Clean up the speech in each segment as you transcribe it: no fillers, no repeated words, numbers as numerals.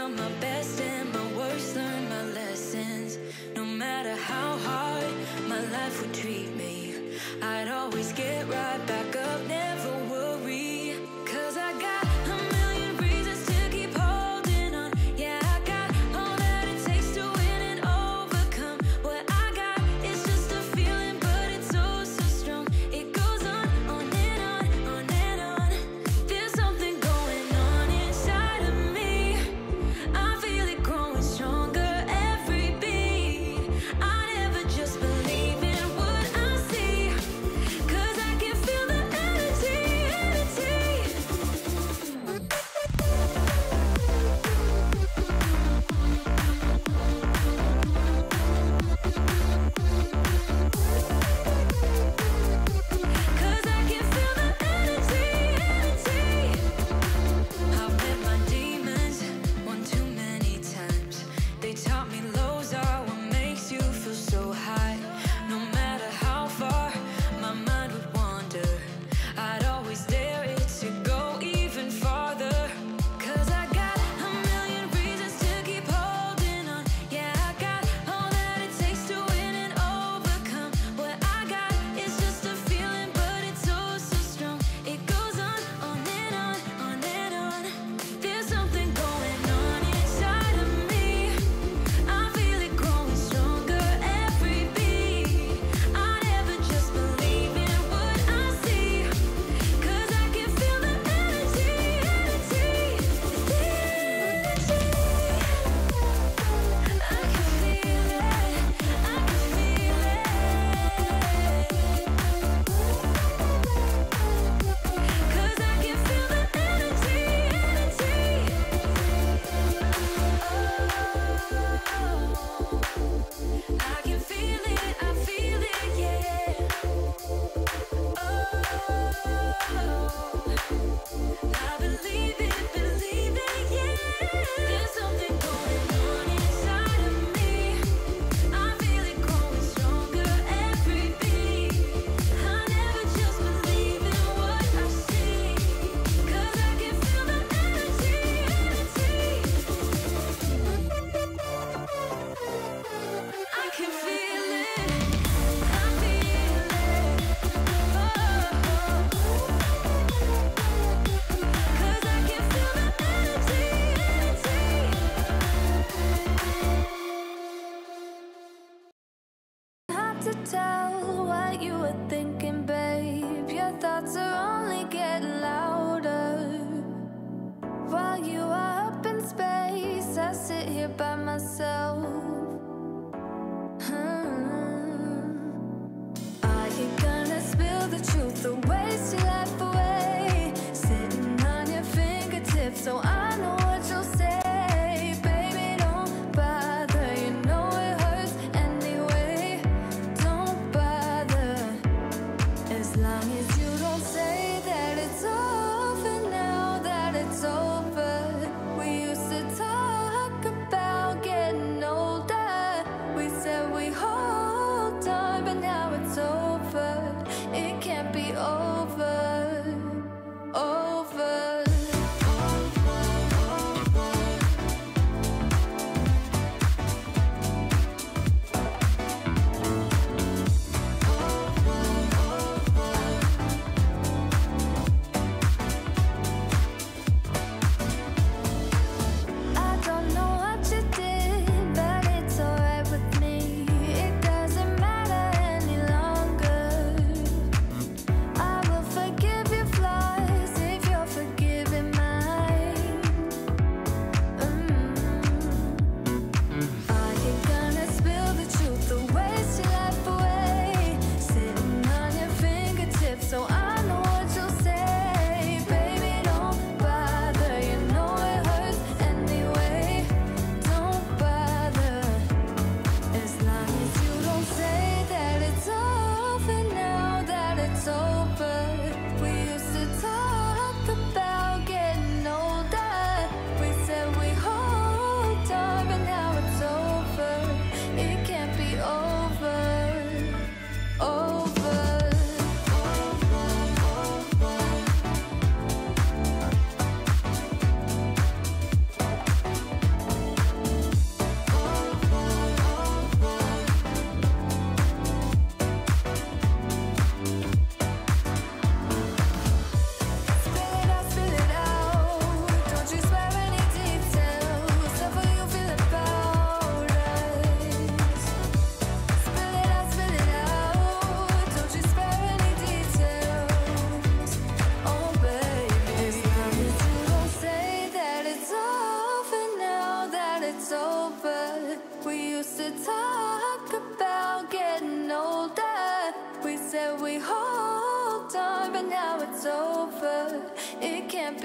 got my best and my worst, learned my lessons. No matter how hard my life would treat me, I'd always get right back up, never worry. 'Cause I got a million reasons to keep holding on. Yeah, I got all that it takes to win and overcome. What I got is just a feeling, but it's oh so strong. It goes on and on, on and on. There's something going on inside of me. I feel it growing stronger every beat. I never just believe in what I see, 'cause I can feel the energy, energy. Cause I can feel the energy, energy. I've met my demons one too many times. They taught me lows are what makes you feel so high. No matter how far my mind would wander, I'd always dare it to go even farther. 'Cause I got a million reasons to keep holding on. Yeah, I got all that it takes to win and overcome. What I got is just a feeling, but it's oh so strong. It goes on and on, on and on. There's something going on inside of me. I feel it growing stronger every beat. I never just believe in what I see, 'cause I can feel the energy, energy. The energy. I can feel it, I can feel it. 'Cause I can feel the energy, energy. Oh, I can feel it, yeah. Oh, I believe it, yeah. There's something going on inside of me. I feel it growing stronger every beat. I never just believe in what I see, 'cause I can feel the energy, energy. I can feel it, I feel it. Oh, 'cause I can feel the energy, energy. Hard to tell what you were thinking, babe. Your thoughts are only getting louder. While you are up in space, I sit here by myself. Are you gonna spill the truth or waste your life away? Sitting on your fingertips, so I know what you'll say. Baby, don't bother, you know it hurts anyway. Don't bother, as long as you don't say that it's over now, that it's over. We used to talk about getting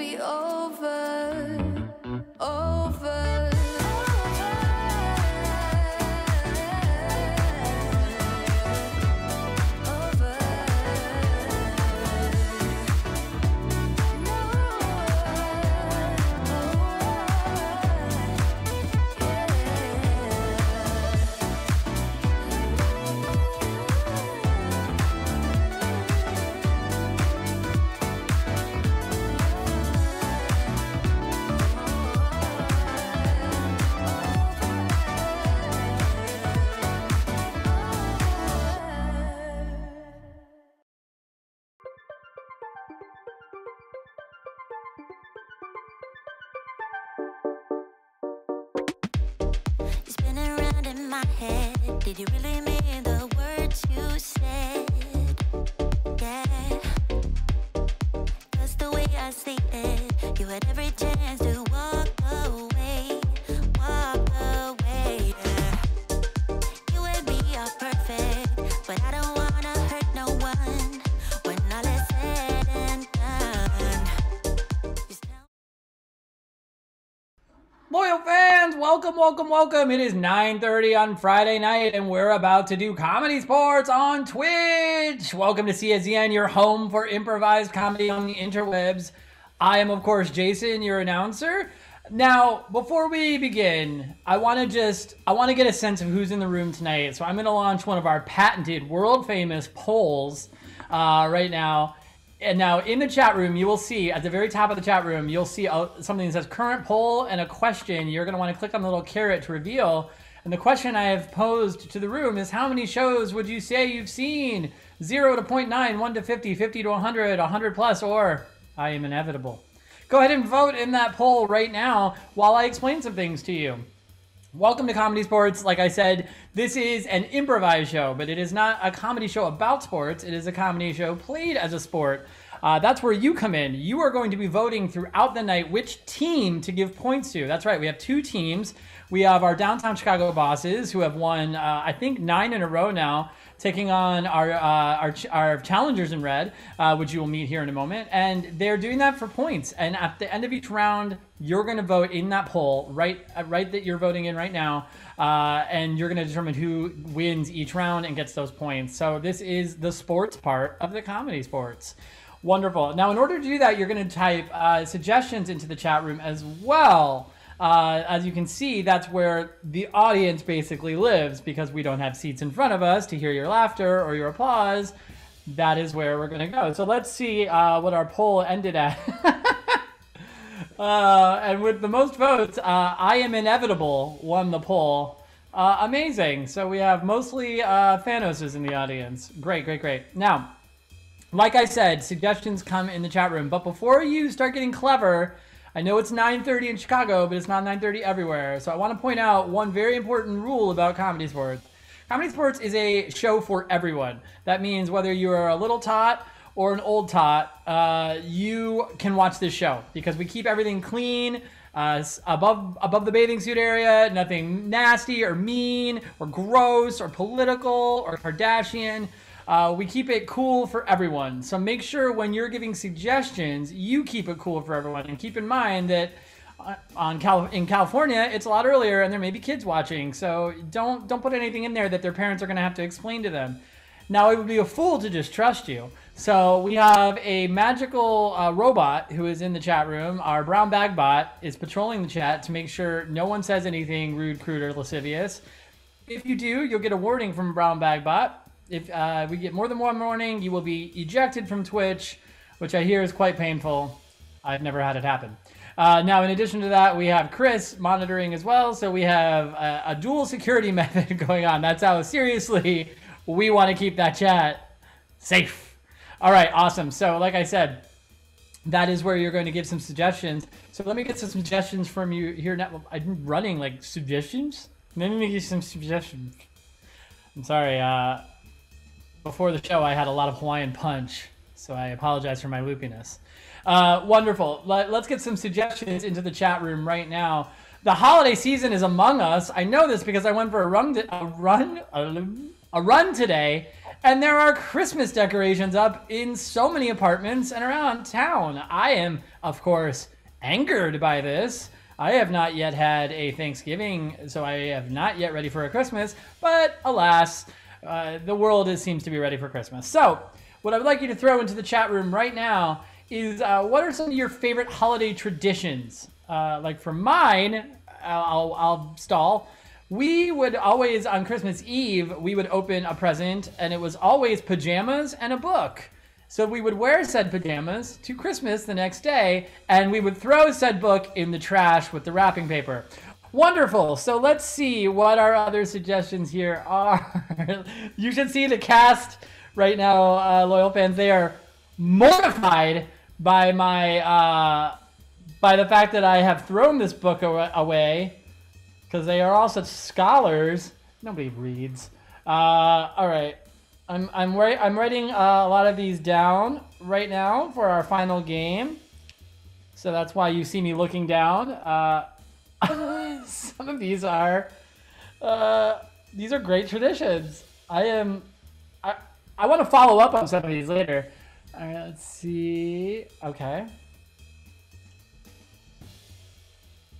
be over, over. Spinning around in my head. Did you really mean the words you said? Yeah. 'Cause the way I see it, you had every chance to walk away, walk away. Yeah. You and me are perfect, but I don't wanna hurt no one when all is said and done. Just tell Loyal fans, welcome, welcome, welcome. It is 9:30 on Friday night, and we're about to do Comedy Sports on Twitch. Welcome to CSEN, your home for improvised comedy on the interwebs. I am, of course, Jason, your announcer. Now, before we begin, I want to get a sense of who's in the room tonight. So I'm going to launch one of our patented, world-famous polls right now. And now in the chat room, you will see at the very top of the chat room, you'll see something that says current poll and a question. You're going to want to click on the little caret to reveal. And the question I have posed to the room is, how many shows would you say you've seen? 0 to 0.9, 1 to 50, 50 to 100, 100 plus, or I am inevitable. Go ahead and vote in that poll right now while I explain some things to you. Welcome to Comedy Sports. Like I said, this is an improvised show, but it is not a comedy show about sports. It is a comedy show played as a sport. That's where you come in. You are going to be voting throughout the night which team to give points to. That's right. We have two teams. We have our downtown Chicago bosses who have won, I think, 9 in a row now, taking on our challengers in red, which you will meet here in a moment. And they're doing that for points. And at the end of each round, you're going to vote in that poll, right that you're voting in right now. And you're going to determine who wins each round and gets those points. So this is the sports part of the Comedy Sports. Wonderful. Now, in order to do that, you're going to type suggestions into the chat room as well. As you can see, that's where the audience basically lives, because we don't have seats in front of us to hear your laughter or your applause. That is where we're going to go. So let's see what our poll ended at. And with the most votes, I Am Inevitable won the poll. Amazing. So we have mostly Thanoses in the audience. Great, great, great. Now, like I said, suggestions come in the chat room. But before you start getting clever, I know it's 9:30 in Chicago, but it's not 9:30 everywhere. So I want to point out one very important rule about Comedy Sports. Comedy Sports is a show for everyone. That means whether you're a little tot or an old tot, you can watch this show, because we keep everything clean, above the bathing suit area, nothing nasty or mean or gross or political or Kardashian. We keep it cool for everyone. So make sure when you're giving suggestions, you keep it cool for everyone. And keep in mind that in California, it's a lot earlier and there may be kids watching. So don't put anything in there that their parents are going to have to explain to them. Now, it would be a fool to just trust you. So we have a magical robot who is in the chat room. Our brown bag bot is patrolling the chat to make sure no one says anything rude, crude, or lascivious. If you do, you'll get a warning from brown bag bot. If we get more than one warning, you will be ejected from Twitch, which I hear is quite painful. I've never had it happen. Now, in addition to that, we have Chris monitoring as well. So we have a dual security method going on. That's how seriously we want to keep that chat safe. All right, awesome. So like I said, that is where you're going to give some suggestions. So let me get some suggestions from you here now. I'm running like suggestions. Let me give some suggestions. I'm sorry. Before the show, I had a lot of Hawaiian punch, so I apologize for my loopiness. Wonderful. Let's get some suggestions into the chat room right now. The holiday season is among us. I know this because I went for a run today, And there are Christmas decorations up in so many apartments and around town. I am, of course, angered by this. I have not yet had a Thanksgiving, so I have not yet ready for a Christmas. But alas, the world seems to be ready for Christmas. So what I would like you to throw into the chat room right now is what are some of your favorite holiday traditions? Like for mine, I'll stall. We would always, on Christmas Eve, we would open a present, and it was always pajamas and a book. So we would wear said pajamas to Christmas the next day, and we would throw said book in the trash with the wrapping paper. Wonderful. So let's see what our other suggestions here are. You should see the cast right now, loyal fans. They are mortified by my by the fact that I have thrown this book away. Because they are all such scholars. Nobody reads. All right. I'm writing a lot of these down right now for our final game. So that's why you see me looking down. Some of these are great traditions. I want to follow up on some of these later. All right, let's see. Okay.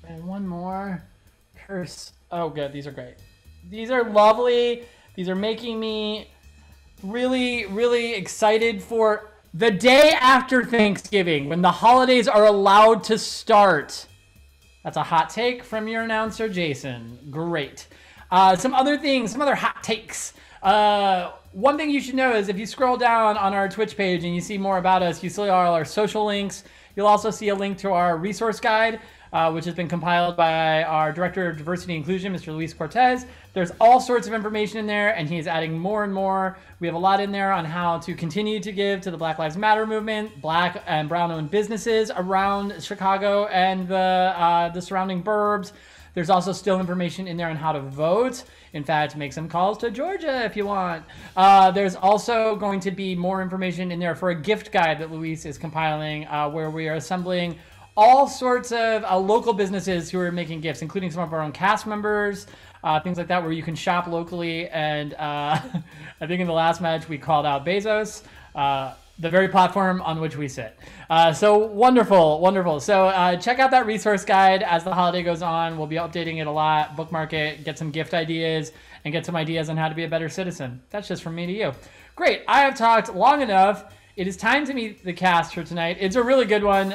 And one more. Oh, good. These are great. These are lovely. These are making me really, really excited for the day after Thanksgiving, when the holidays are allowed to start. That's a hot take from your announcer, Jason. Great. Some other things, some other hot takes. One thing you should know is if you scroll down on our Twitch page and you see more about us, you see all our social links. You'll also see a link to our resource guide, which has been compiled by our Director of Diversity and Inclusion, Mr. Luis Cortez. There's all sorts of information in there, and he's adding more and more. We have a lot in there on how to continue to give to the Black Lives Matter movement, Black and Brown-owned businesses around Chicago and the surrounding burbs. There's also still information in there on how to vote. In fact, make some calls to Georgia if you want. There's also going to be more information in there for a gift guide that Luis is compiling, where we are assembling all sorts of local businesses who are making gifts, including some of our own cast members, things like that, where you can shop locally. And I think in the last match, we called out Bezos, the very platform on which we sit. So wonderful, wonderful. So check out that resource guide as the holiday goes on. We'll be updating it a lot, bookmark it, get some gift ideas, and get some ideas on how to be a better citizen. That's just from me to you. Great, I have talked long enough. It is time to meet the cast for tonight. It's a really good one.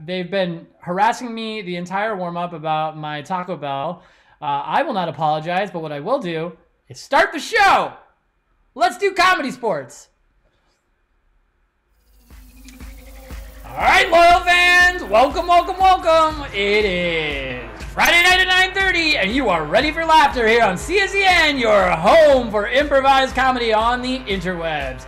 They've been harassing me the entire warm-up about my Taco Bell. I will not apologize, but what I will do is start the show. Let's do Comedy Sports. All right, loyal fans, welcome, welcome, welcome. It is Friday night at 9:30, and you are ready for laughter here on CSEN, your home for improvised comedy on the interwebs.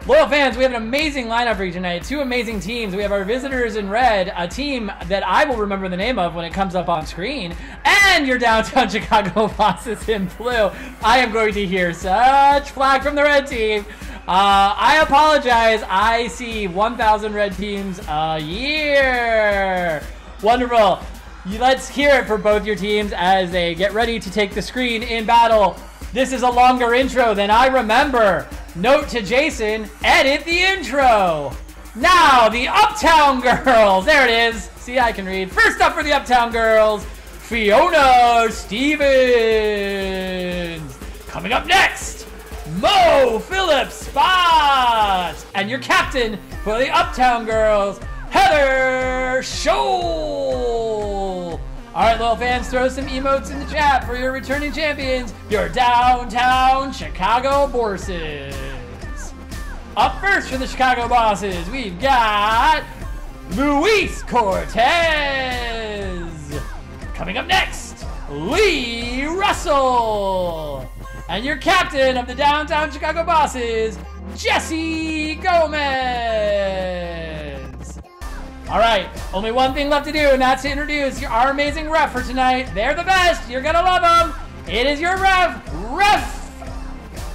Loyal fans, we have an amazing lineup for you tonight. Two amazing teams. We have our visitors in red, a team that I will remember the name of when it comes up on screen, and your downtown Chicago bosses in blue. I am going to hear such flack from the red team. I apologize. I see 1,000 red teams a year. Wonderful. Let's hear it for both your teams as they get ready to take the screen in battle. This is a longer intro than I remember. Note to Jason, edit the intro. Now, the Uptown Girls. There it is. See, I can read. First up for the Uptown Girls, Fiona Stevens. Coming up next, Mo Phillips Spot. And your captain for the Uptown Girls, Heather Scholl. All right, little fans, throw some emotes in the chat for your returning champions, your downtown Chicago Bosses. Up first for the Chicago Bosses, we've got Luis Cortez. Coming up next, Lee Russell. And your captain of the downtown Chicago Bosses, Jesse Gomez. All right, only one thing left to do, and that's to introduce our amazing ref for tonight. They're the best. You're going to love them. It is your ref,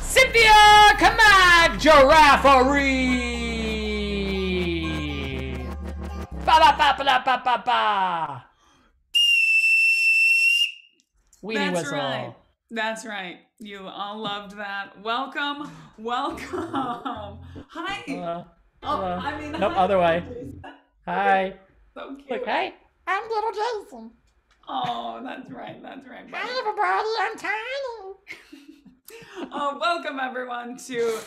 Cynthia Kamak Giraffery. Ba-ba-ba-ba-ba-ba-ba. Weenie That's whistle. right. That's right. You all loved that. Welcome. Hi. Nope, other way. Jason. Hi. So cute. Look, hey. I'm little Jason. Oh, that's right. That's right. buddy. Hi, everybody. I'm tiny. Welcome everyone to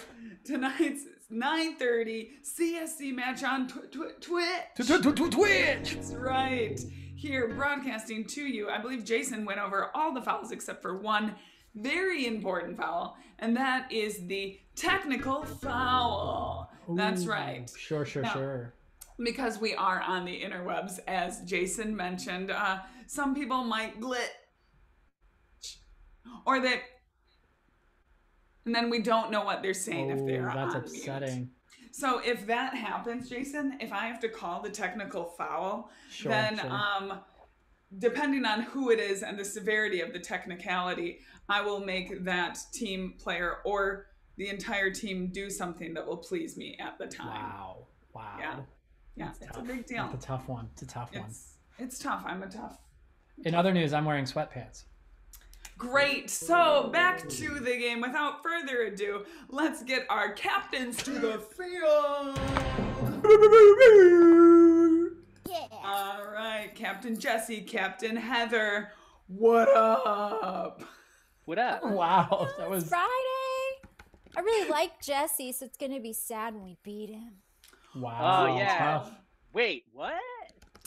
tonight's 9:30 CSC match on Twitch. Twitch. That's right. Here broadcasting to you. I believe Jason went over all the fouls except for one very important foul, and that is the technical foul. That's right. Sure. Because we are on the interwebs, as Jason mentioned, some people might glitch, or they, and then we don't know what they're saying if they're on that's upsetting. mute. So if that happens, Jason, if I have to call the technical foul, then depending on who it is and the severity of the technicality, I will make that team player or the entire team do something that will please me at the time. Wow. Yeah, it's a big deal. It's a tough one. It's tough. I'm a tough. In other news, I'm wearing sweatpants. Great. So back to the game. Without further ado, let's get our captains to the field. Yeah. All right, Captain Jesse, Captain Heather, what up? What up? Wow, that was Friday. I really like Jesse, so it's gonna be sad when we beat him. wow. Oh yeah. Tough. Wait, what?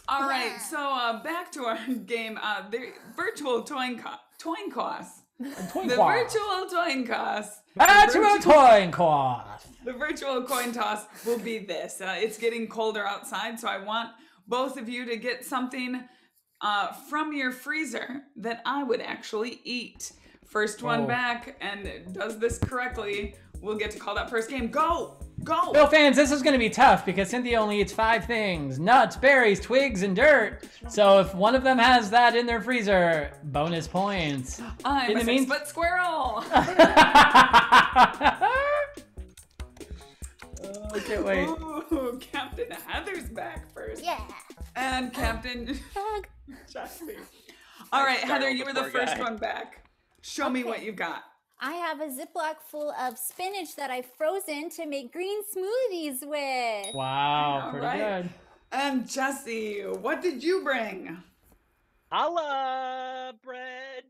All right, so back to our game. The virtual coin toss. The virtual coin toss. Virtual coin toss. The virtual coin toss will be this. It's getting colder outside, so I want both of you to get something from your freezer that I would actually eat. First one back and does this correctly, we'll get to call that first game. Go! Bill fans, this is going to be tough because Cynthia only eats 5 things: nuts, berries, twigs, and dirt. So if one of them has that in their freezer, bonus points. I'm a 6-foot squirrel! I can't wait. Ooh, Captain Heather's back first. Yeah. And Captain Hug. Jesse. All right, startled Heather, you were the poor first guy. one back. Show me what you've got. I have a Ziploc full of spinach that I've frozen to make green smoothies with. Wow, All pretty right. good. And Jesse, what did you bring? Holla, bread.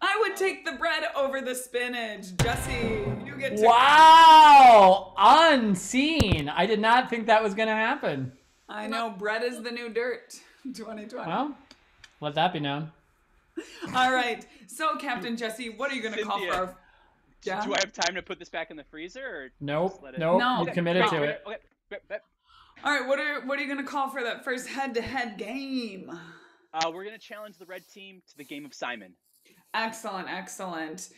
I would take the bread over the spinach. Jesse, you get to... Wow, unseen. I did not think that was going to happen. I know, bread is the new dirt. 2020. Well, let that be known. All right. So, Captain Jesse, what are you going to call for Cynthia, our... Yeah? Do I have time to put this back in the freezer? Or Nope, just let it... nope, No. you committed to it. Okay. All right, what are you going to call for that first head-to-head game? We're gonna challenge the red team to the game of Simon. Excellent, excellent.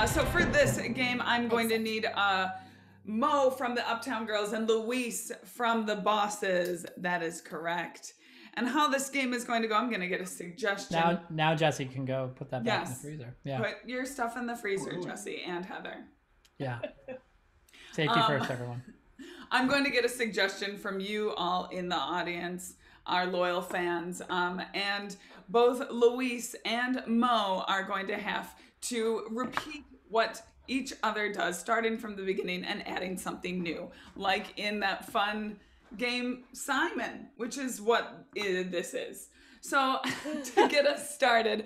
So for this game, I'm going to need Mo from the Uptown Girls and Luis from the Bosses. That is correct. And how this game is going to go, I'm going to get a suggestion. Now Jesse can go put that back in the Yes. freezer. Yeah, Put your stuff in the freezer, Jesse and Heather. yeah. Safety first, everyone. I'm going to get a suggestion from you all in the audience, our loyal fans, and both Luis and Mo are going to have to repeat what each other does, starting from the beginning and adding something new, like in that fun game Simon, which is what this is. So to get us started,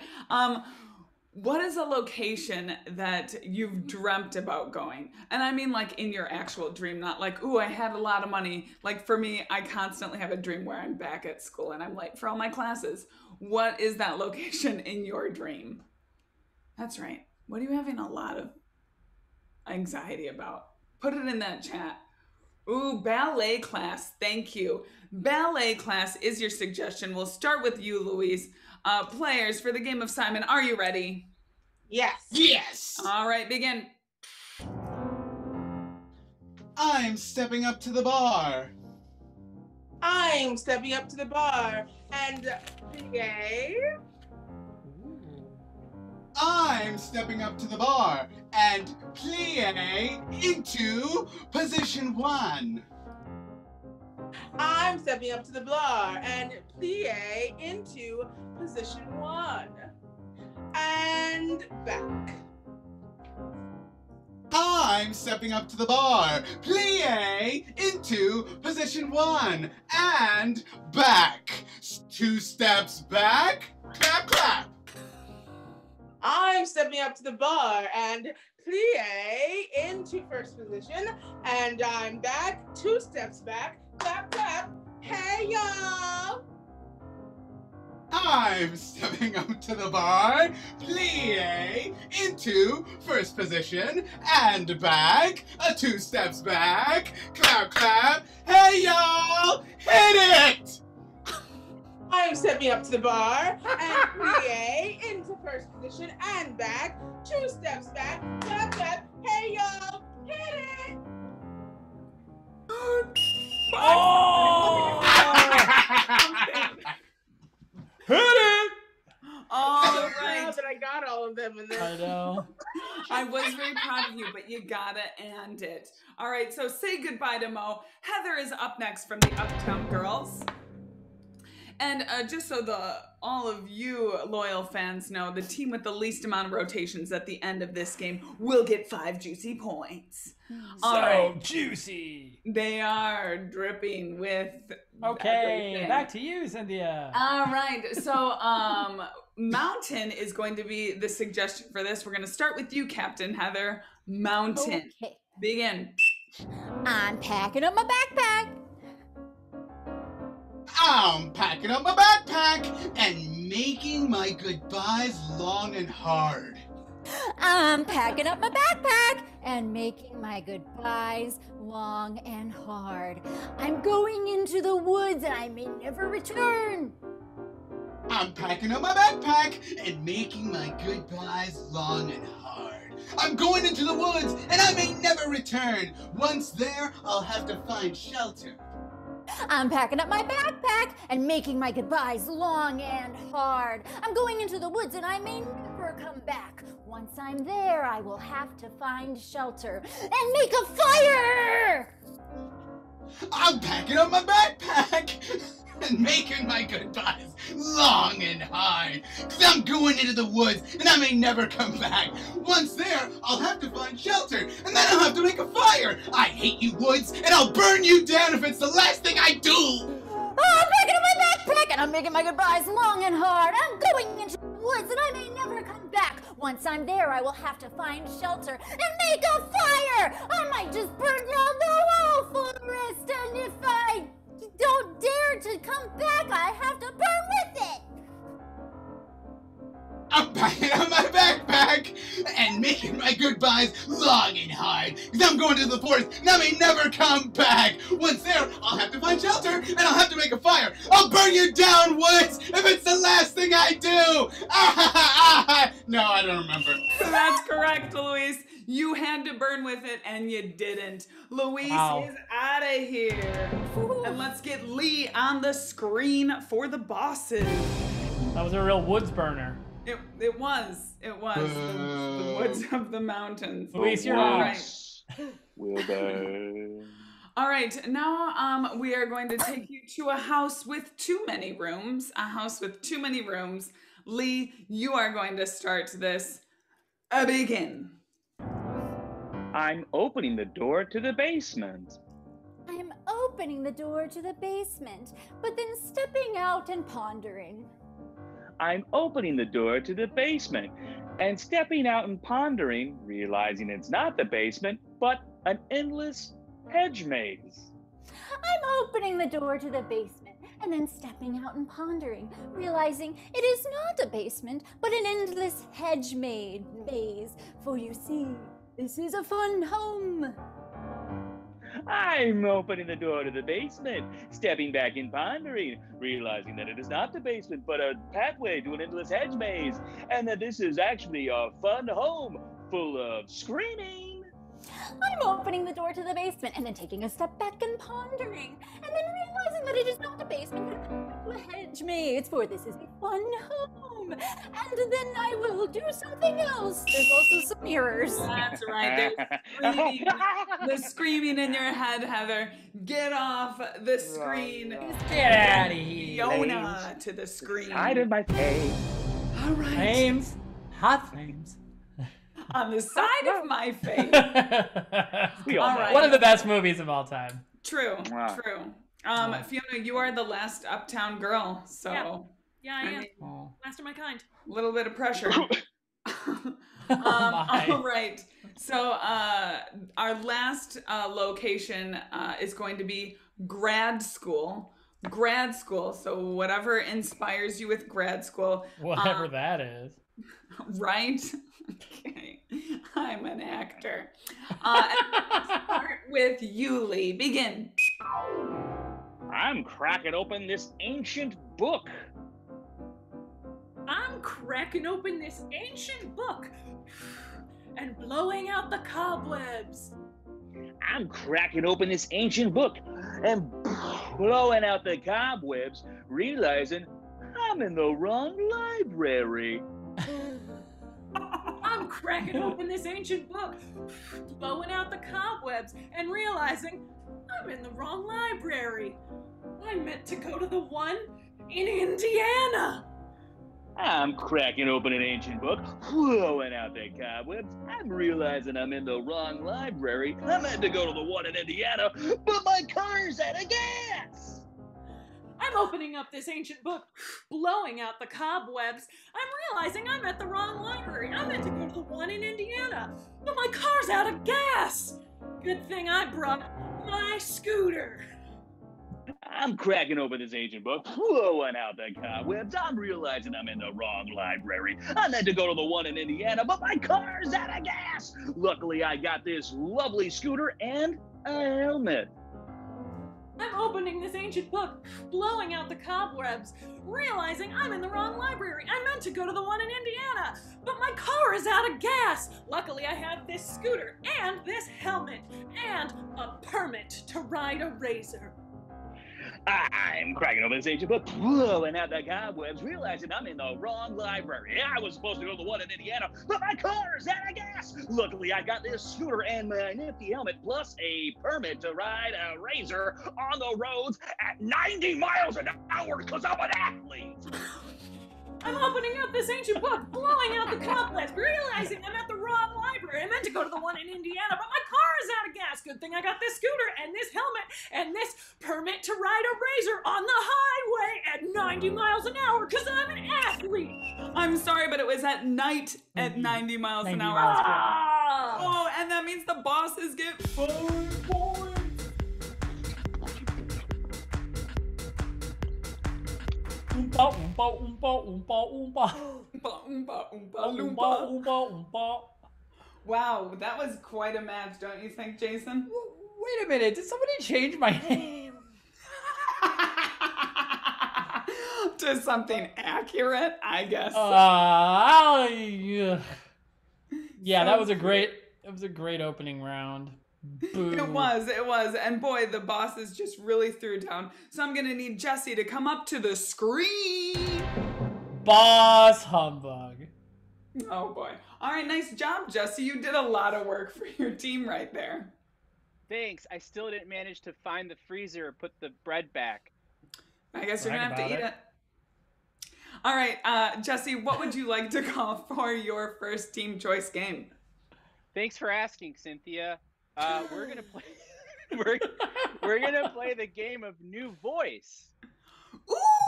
what is a location that you've dreamt about going? And I mean like in your actual dream, not like, ooh, I had a lot of money. Like for me, I constantly have a dream where I'm back at school and I'm late for all my classes. What is that location in your dream? That's right. What are you having a lot of anxiety about? Put it in that chat. Ooh, ballet class. Thank you. Ballet class is your suggestion. We'll start with you, Luis. Players for the game of Simon, are you ready? Yes. Yes! All right, begin. I'm stepping up to the bar. I'm stepping up to the bar and yay. I'm stepping up to the bar and plie into position 1. I'm stepping up to the bar and plie into position 1. and back. I'm stepping up to the bar. Plie into position 1 and back. 2 steps back. Clap, clap. I'm stepping up to the bar and plie into first position, and I'm back, 2 steps back, clap, clap. Hey, y'all! I'm stepping up to the bar. Plie into first position and back. 2 steps back. Clap, clap. Hey, y'all! Hit it! I'm stepping up to the bar and plie into first position and back, 2 steps back, clap, clap. Hey, y'all! Hit it! Oh! Hit it! All Proud right. that I got all of them in there. I know. I was very proud of you, but you gotta end it. All right, so say goodbye to Mo. Heather is up next from the Uptown Girls. And just so all of you loyal fans know, the team with the least amount of rotations at the end of this game will get 5 juicy points. All right. Juicy. They are dripping with Okay, everything. back to you, Cynthia. All right, so Mountain is going to be the suggestion for this. We're going to start with you, Captain Heather. Mountain. Okay. Begin. I'm packing up my backpack. I'm packing up my backpack and making my goodbyes long and hard. I'm packing up my backpack and making my goodbyes long and hard. I'm going into the woods and I may never return. I'm packing up my backpack and making my goodbyes long and hard. I'm going into the woods and I may never return. Once there, I'll have to find shelter. I'm packing up my backpack and making my goodbyes long and hard. I'm going into the woods and I may never come back. Once I'm there, I will have to find shelter and make a fire! I'm packing up my backpack and making my goodbyes long and hard. 'Cause I'm going into the woods and I may never come back. Once there, I'll have to find shelter and then I'll have to make a fire. I hate you, woods, and I'll burn you down if it's the last thing I do. Oh, I'm packing up my backpack and I'm making my goodbyes long and hard. I'm going into the woods and I may never come back. Once I'm there, I will have to find shelter and make a fire. I might just burn down the whole forest, and if I don't dare to come back, I have to burn with it. I'm packing up my backpack and making my goodbyes long and hard. 'Cause I'm going to the forest and I may never come back. Once there, I'll have to find shelter and I'll have to make a fire. I'll burn you down, woods, if it's the last thing I do. No, I don't remember. That's correct, Luis. You had to burn with it and you didn't. Luis Wow. is out of here. And let's get Lee on the screen for the bosses. That was a real woods burner. It was. The woods of the mountains. Luis, you're All out. right. Will burn. All right, now we are going to take you to a house with too many rooms. A house with too many rooms. Lee, you are going to start this. Begin. I'm opening the door to the basement. I'm opening the door to the basement, but then stepping out and pondering. I'm opening the door to the basement and stepping out and pondering, realizing it's not the basement, but an endless hedge maze. I'm opening the door to the basement and then stepping out and pondering, realizing it is not a basement, but an endless hedge maze. For you see, this is a fun home. I'm opening the door to the basement, stepping back and pondering, realizing that it is not the basement, but a pathway to an endless hedge maze, and that this is actually a fun home full of screaming. I'm opening the door to the basement and then taking a step back and pondering, and then realizing that it is not a basement, but a hedge maze, for this is a fun home. And then I will do something else. There's also some mirrors. That's right. There's screaming in your head, Heather. Get off the screen. Get out of here. Fiona to the screen. Side of my face. All right. James. Hot flames. On the side of my face. We all All know. right. One of the best movies of all time. True, Wow. true. Fiona, you are the last uptown girl, so Yeah, I am. Oh. Last of my kind. a little bit of pressure. My. All right. So our last location is going to be grad school. Grad school. So whatever inspires you with grad school. Whatever that is. Right? Okay. I'm an actor. And let's start with you, Lee. Begin. I'm cracking open this ancient book. I'm cracking open this ancient book and blowing out the cobwebs. I'm cracking open this ancient book and blowing out the cobwebs, realizing I'm in the wrong library. I'm cracking open this ancient book, blowing out the cobwebs, and realizing I'm in the wrong library. I meant to go to the one in Indiana. I'm cracking open an ancient book, blowing out the cobwebs. I'm realizing I'm in the wrong library. I meant to go to the one in Indiana, but my car's out of gas. I'm opening up this ancient book, blowing out the cobwebs. I'm realizing I'm at the wrong library. I meant to go to the one in Indiana, but my car's out of gas. Good thing I brought my scooter. I'm cracking open this ancient book, blowing out the cobwebs. I'm realizing I'm in the wrong library. I meant to go to the one in Indiana, but my car's out of gas. Luckily, I got this lovely scooter and a helmet. I'm opening this ancient book, blowing out the cobwebs, realizing I'm in the wrong library. I meant to go to the one in Indiana, but my car is out of gas. Luckily, I have this scooter and this helmet and a permit to ride a razor. I'm cracking open this ancient book, blowing out the cobwebs, realizing I'm in the wrong library. I was supposed to go to the one in Indiana, but my car's out of gas. Luckily, I got this scooter and my nifty helmet, plus a permit to ride a razor on the roads at 90 miles an hour because I'm an athlete. I'm opening up this ancient book, blowing out the cobwebs, realizing I'm at the wrong library. I meant to go to the one in Indiana, but my car is out of gas. Good thing I got this scooter and this helmet and this permit to ride a razor on the highway at 90 miles an hour because I'm an athlete. I'm sorry, but it was at night at 90 miles an 90 hour. miles per hour. Ah! Oh, and that means the bosses get 5 points. Oompa, oompa, oompa, oompa, oompa. Oompa, oompa, oompa, Oompa, loompa. oompa, oompa. Wow, that was quite a match, don't you think, Jason? Wait a minute, did somebody change my name? To something accurate, I guess. Yeah, that was a great opening round. Boo. It was. And boy, the bosses just really threw down. So I'm gonna need Jesse to come up to the screen. Boss humbug. Oh boy. All right, nice job, Jesse. You did a lot of work for your team right there. Thanks. I still didn't manage to find the freezer or put the bread back. I guess you're gonna have to Brag eat about it. All right, Jesse, what would you like to call for your first team choice game? Thanks for asking, Cynthia. We're gonna play. we're gonna play the game of New Voice.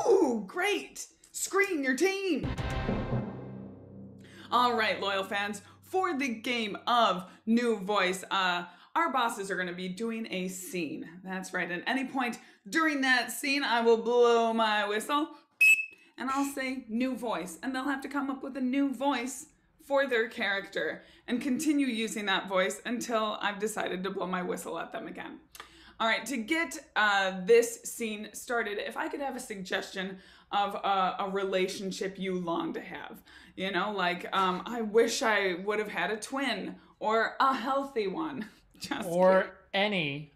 Ooh, great! Screen your team. All right, loyal fans, for the game of New Voice, our bosses are going to be doing a scene. That's right. At any point during that scene, I will blow my whistle and I'll say new voice, and they'll have to come up with a new voice for their character and continue using that voice until I've decided to blow my whistle at them again. All right, to get this scene started, if I could have a suggestion of a relationship you long to have, you know, like I wish I would have had a twin or a healthy one. Just Or kidding. any.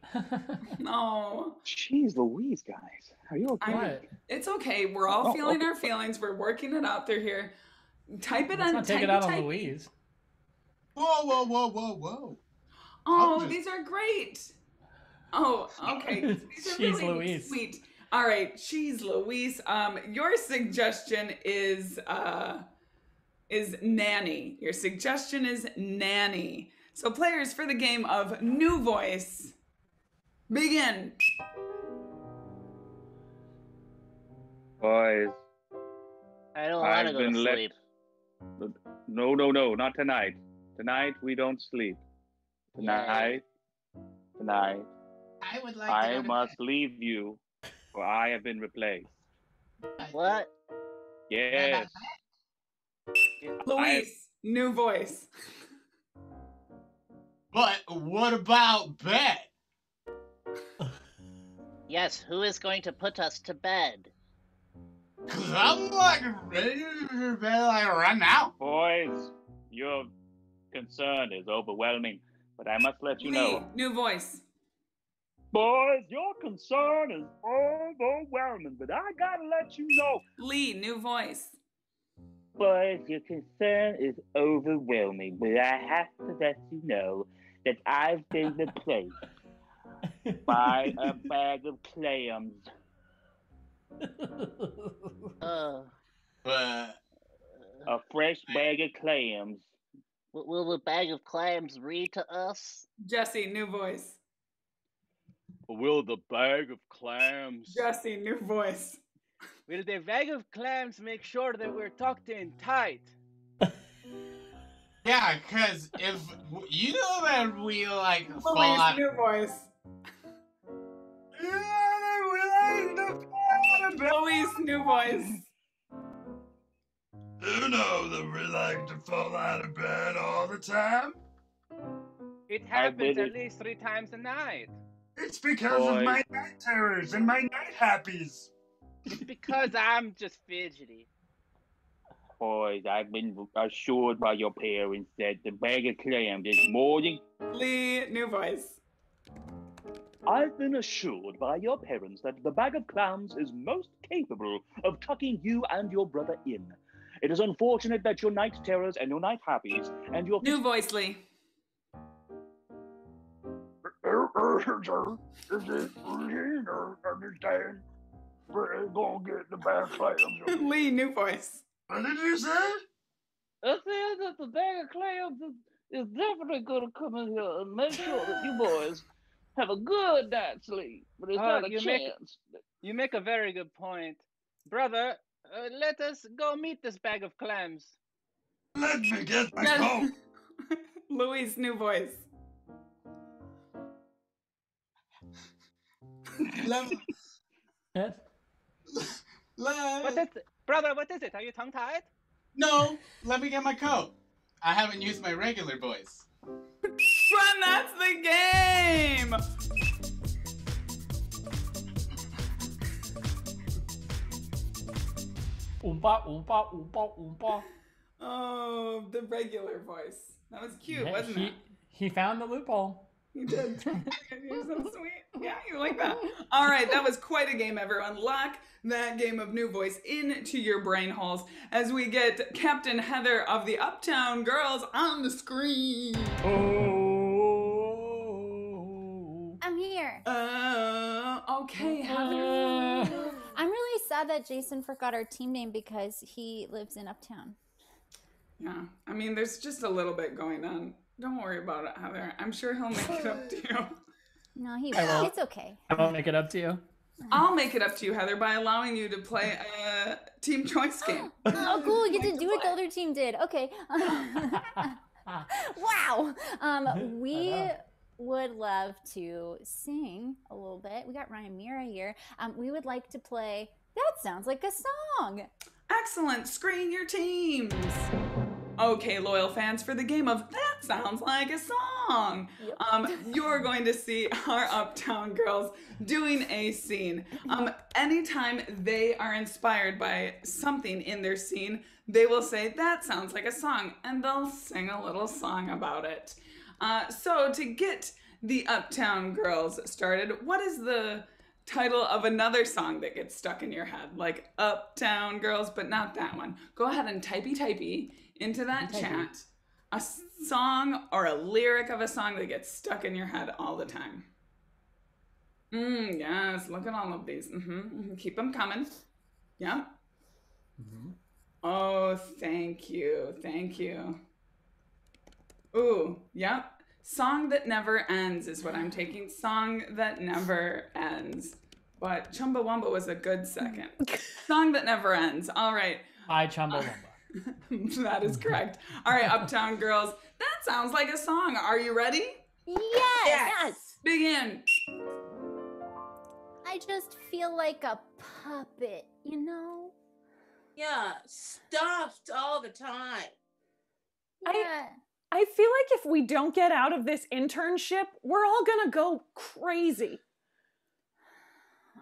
No. Jeez Louise, guys. Are you okay? What? It's okay. We're all Oh, feeling okay. our feelings. We're working it out through here. Type it Let's on. not take type it out type. on Louise. Whoa. Oh, I'll these are great. Oh, okay. These are She's really Louise. sweet. All right, she's Louise. Your suggestion is is nanny. Your suggestion is nanny. So players, for the game of New Voice, begin. Boys, I don't want to I've go to been sleep. No, not tonight. Tonight we don't sleep. Tonight, I would like to I go to must leave you, for I have been replaced. What? Yes. Luis, New Voice. But what about bed? Yes, who is going to put us to bed? Cause I'm like ready to bed like right now. Boys, your concern is overwhelming, but I must let you Lee, know. New Voice. Boys, your concern is overwhelming, but I gotta let you know. Lee, New Voice. Boys, your concern is overwhelming, but I have to let you know that I've been replaced by a bag of clams. But A fresh bag of clams. Will the bag of clams read to us? Jesse, New Voice. Will the bag of clams... Jesse, New Voice. Will the bag of clams make sure that we're tucked in tight? yeah, cause if you know that we like fall Luis, out. New Voice. Luis, New Voice. You know that we like to fall out of bed all the time. It happens at least 3 times a night. It's because of my night terrors and my night happies. It's because I'm just fidgety. Boys, I've been assured by your parents that the bag of clams is more than... Lee, New Voice. I've been assured by your parents that the bag of clams is most capable of tucking you and your brother in. It is unfortunate that your night terrors and your night happies and your... New Voice, Lee. Understand? We're gonna get the bad clams. Lee, New Voice. What did you say? I said that the bag of clams is definitely gonna come in here and make sure that you boys have a good night's sleep. But it's not a chance. You make a very good point. Brother, let us go meet this bag of clams. Let me get my coat. Luis, New Voice. What is it? Brother, what is it? Are you tongue-tied? No, let me get my coat. I haven't used my regular voice. And that's the game! Oompa, oompa, oompa, oompa. Oh, the regular voice. That was cute, Yeah, wasn't it? He found the loophole. You did. You're so sweet. Yeah, you like that. All right, that was quite a game, everyone. Lock that game of New Voice into your brain holes as we get Captain Heather of the Uptown Girls on the screen. I'm here. Okay, Heather. I'm really sad that Jason forgot our team name because he lives in Uptown. Yeah, I mean, there's just a little bit going on. Don't worry about it, Heather. I'm sure he'll make it up to you. No, he I won't. won't. It's okay. I won't make it up to you. I'll make it up to you, Heather, by allowing you to play a team choice game. Oh, cool. You get to do what the other team did. Okay. Wow. We would love to sing a little bit. We got Ryan Mira here. We would like to play That Sounds Like a Song. Excellent. Screen your teams. Okay, loyal fans, for the game of That Sounds Like a Song, you're going to see our Uptown Girls doing a scene. Anytime they are inspired by something in their scene, they will say, that sounds like a song, and they'll sing a little song about it. So to get the Uptown Girls started, what is the title of another song that gets stuck in your head? Like Uptown Girls, but not that one. Go ahead and typey into that chat a song or a lyric of a song that gets stuck in your head all the time. Yes, look at all of these. Keep them coming. Yeah. Oh, thank you. Thank you. Ooh, yep. Song that never ends is what I'm taking. Song that never ends. But Chumbawamba was a good second. Song that never ends. All right. By Chumbawamba. That is correct. All right, Uptown Girls. That sounds like a song. Are you ready? Yes. Begin. I just feel like a puppet, you know? Yeah, stuffed all the time. Yeah. I feel like if we don't get out of this internship, we're all gonna go crazy.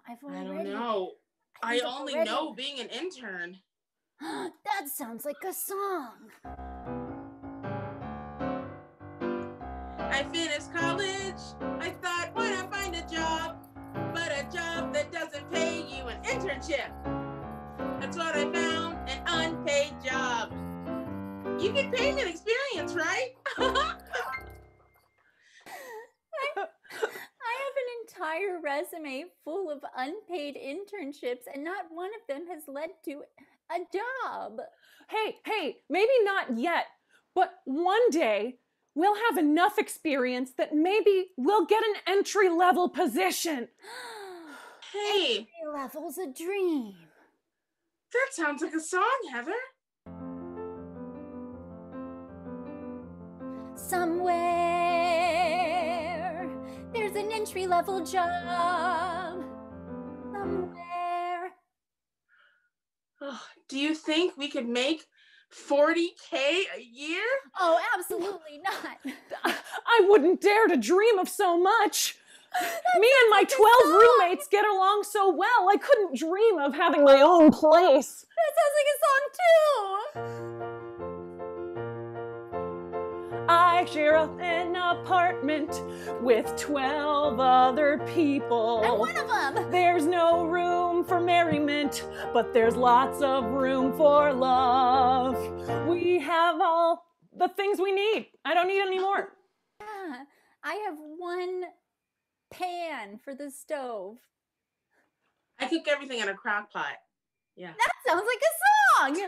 I don't know. I only know being an intern. That sounds like a song. I finished college. I thought, why not find a job? But a job that doesn't pay you an internship. That's what I found, an unpaid job. You get paid in experience, right? I have an entire resume full of unpaid internships, and not one of them has led to a job. Hey, maybe not yet, but one day we'll have enough experience that maybe we'll get an entry-level position. Hey, Entry level's a dream. that sounds like a song, Heather. Somewhere there's an entry-level job. Somewhere. Oh, do you think we could make $40K a year? Oh, absolutely not. I wouldn't dare to dream of so much. Me and my 12 roommates get along so well, I couldn't dream of having my own place. That sounds like a song too. I share an apartment with 12 other people. I'm one of them. There's no room for merriment, but there's lots of room for love. We have all the things we need. I don't need any more. Yeah, I have one pan for the stove. I cook everything in a crock pot. Yeah. That sounds like a song.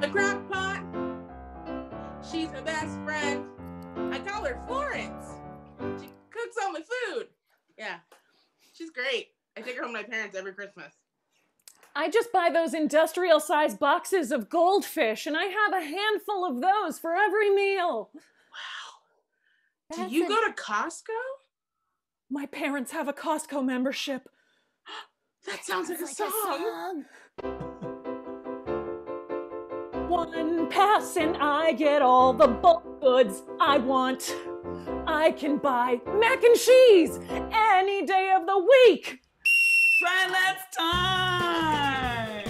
A crock pot. She's my best friend. I call her Florence. She cooks all my food. Yeah. She's great. I take her home to my parents every Christmas. I just buy those industrial-sized boxes of goldfish, and I have a handful of those for every meal. Wow. Do you go to Costco? My parents have a Costco membership. That sounds like a song. One pass and I get all the bulk goods I want. I can buy mac and cheese any day of the week. Silence time!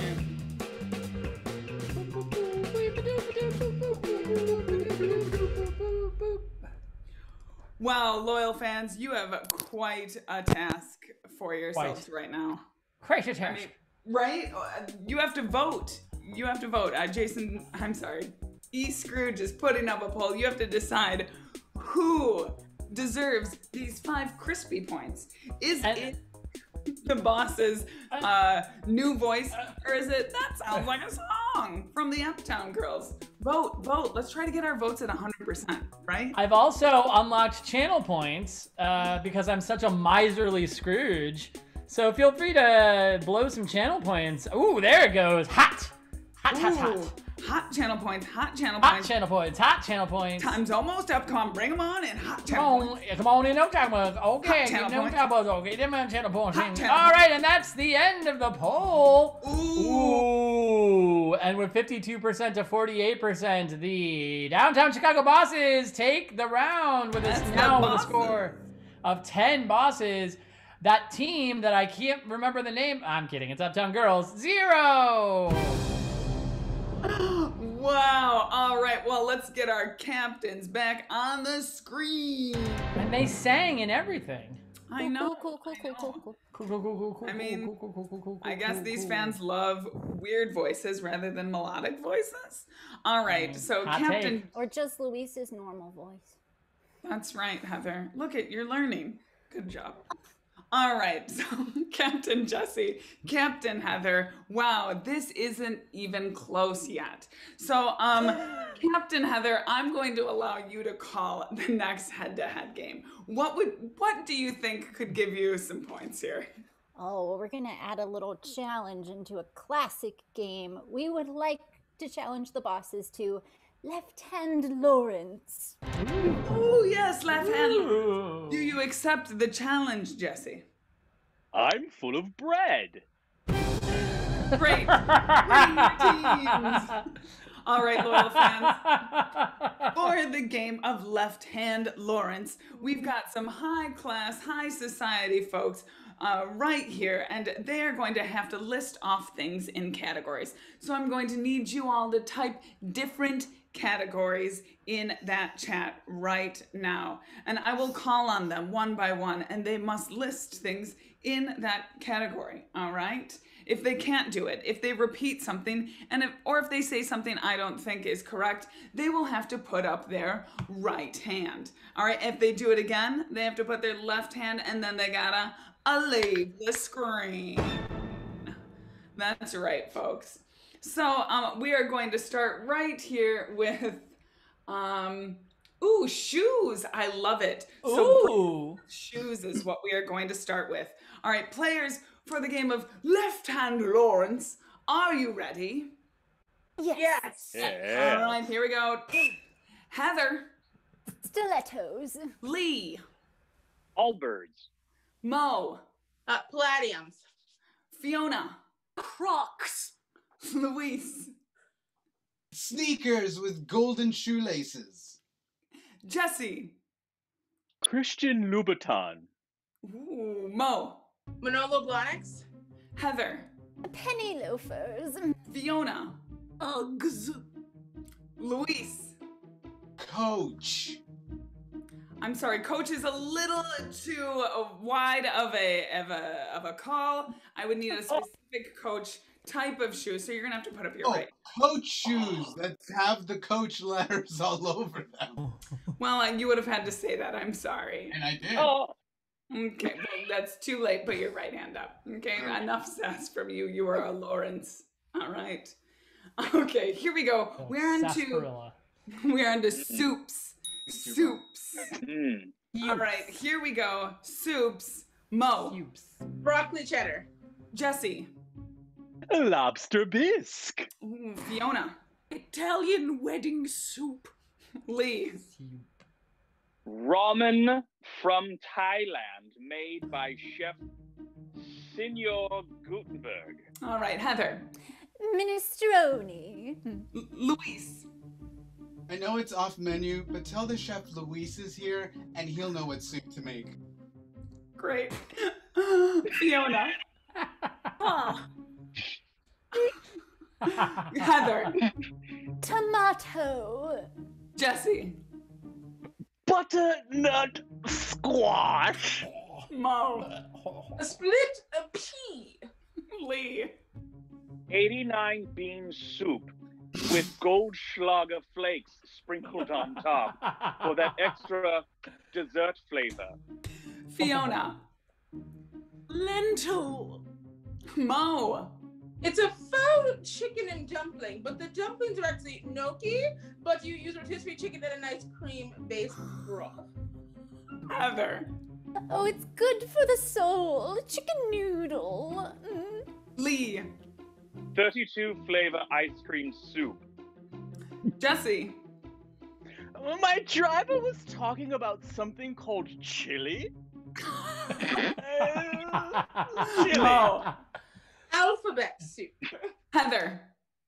Wow, loyal fans, you have quite a task for yourselves right now. Quite a task. I mean, right? You have to vote. You have to vote. Jason, I'm sorry. E. Scrooge is putting up a poll. You have to decide who deserves these 5 crispy points. Is it the boss's new voice, or is it that sounds like a song from the Uptown Girls? Vote. Let's try to get our votes at 100%, right? I've also unlocked channel points because I'm such a miserly Scrooge. So feel free to blow some channel points. Ooh, there it goes. Hot. Hot channel points. Hot channel points. Time's almost up. Come on, bring them on in. Hot channel points. Come on in, no time. Okay, Hot channel points. Okay, them channel points. Hot channel All right, and that's the end of the poll. Ooh. And with 52% to 48%, the Downtown Chicago Bosses take the round with a score of 10 bosses. That team that I can't remember the name, I'm kidding, it's Uptown Girls, 0. Wow. All right. Well, let's get our captains back on the screen. And they sang and everything. I know. Cool. I mean, I guess these fans love weird voices rather than melodic voices. All right. So, Captain. Or just Luis's normal voice. That's right, Heather. Look at, you're learning. Good job. All right, so Captain Jesse, Captain Heather, wow, this isn't even close yet. So, Captain Heather, I'm going to allow you to call the next head-to-head game. What do you think could give you some points here? Oh, well, we're going to add a little challenge into a classic game. We would like to challenge the bosses to Left Hand Lawrence. Oh, yes, Left Hand. Do you accept the challenge, Jesse? I'm full of bread. Great. Great teams. All right, loyal fans. For the game of Left Hand Lawrence, we've got some high-class, high society folks right here, and they are going to have to list off things in categories. So I'm going to need you all to type different categories in that chat right now. And I will call on them one by one, and they must list things in that category, all right? If they can't do it, if they repeat something, or if they say something I don't think is correct, they will have to put up their right hand. All right, if they do it again, they have to put their left hand, and then they gotta leave the screen. That's right, folks. So we are going to start right here with, ooh, shoes. I love it. So shoes is what we are going to start with. All right, players, for the game of Left Hand Lawrence, are you ready? Yes. Yeah. All right, here we go. Heather. Stilettos. Lee. Allbirds. Mo. Palladiums. Fiona. Crocs. Luis. Sneakers with golden shoelaces. Jesse. Christian Louboutin. Ooh, Mo. Manolo Blahniks. Heather. Penny loafers. Fiona. Uggs. Luis. Coach. I'm sorry, Coach is a little too wide of a call. I would need a specific Coach type of shoe, so you're gonna have to put up your right. Coach shoes that have the Coach letters all over them. Well, you would have had to say that. I'm sorry. And I did. Oh. Okay, well, that's too late. Put your right hand up. Okay, enough sass from you. You are a Lawrence. All right. Okay, here we go. We're on to soups. Soups. All right, here we go. Soups. Mo. Broccoli cheddar. Jesse. Lobster bisque. Ooh, Fiona. Italian wedding soup. Lee. Ramen from Thailand, made by Chef Senor Gutenberg. All right, Heather. Minestrone. Luis. I know it's off menu, but tell the chef Luis is here, and he'll know what soup to make. Great. Fiona. Heather. Tomato. Jesse. Butternut squash. Mo. A split a pea. Lee. 89 bean soup with Goldschlager flakes sprinkled on top for that extra dessert flavor. Fiona. Lentil. Mo. It's a faux chicken and dumpling, but the dumplings are actually gnocchi, but you use rotisserie chicken and a nice cream-based broth. Heather. Oh, it's good for the soul. Chicken noodle. Lee. 32 flavor ice cream soup. Jesse. My driver was talking about something called chili. Chili. Mo. Alphabet soup. Heather.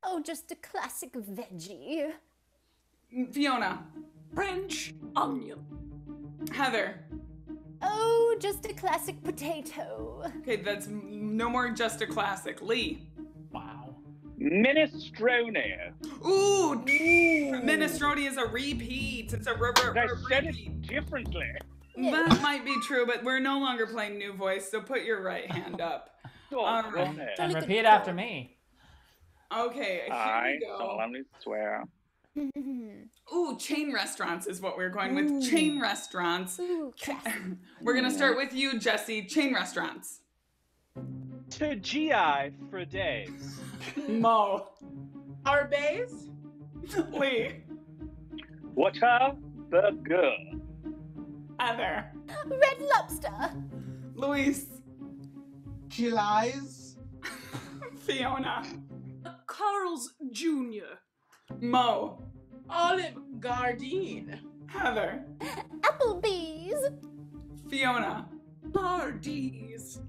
Oh, just a classic veggie. Fiona. French onion. Heather. Oh, just a classic potato. Okay, that's no more just a classic. Lee. Wow. Minestrone. Ooh. Minestrone is a repeat. It's a I said repeat. it differently. That might be true, but we're no longer playing New Voice, so put your right hand up. All right. And repeat after me. Okay, here I we go. solemnly swear. Ooh, chain restaurants is what we're going with. Chain restaurants. Ooh, We're gonna start with you, Jesse. Chain restaurants. To GI for days. Mo. Arby's. Lee. Whataburger. Heather. Red Lobster. Luis. Chili's. Fiona. Carl's Jr. Mo. Olive Garden. Heather. Applebee's. Fiona. Hardee's.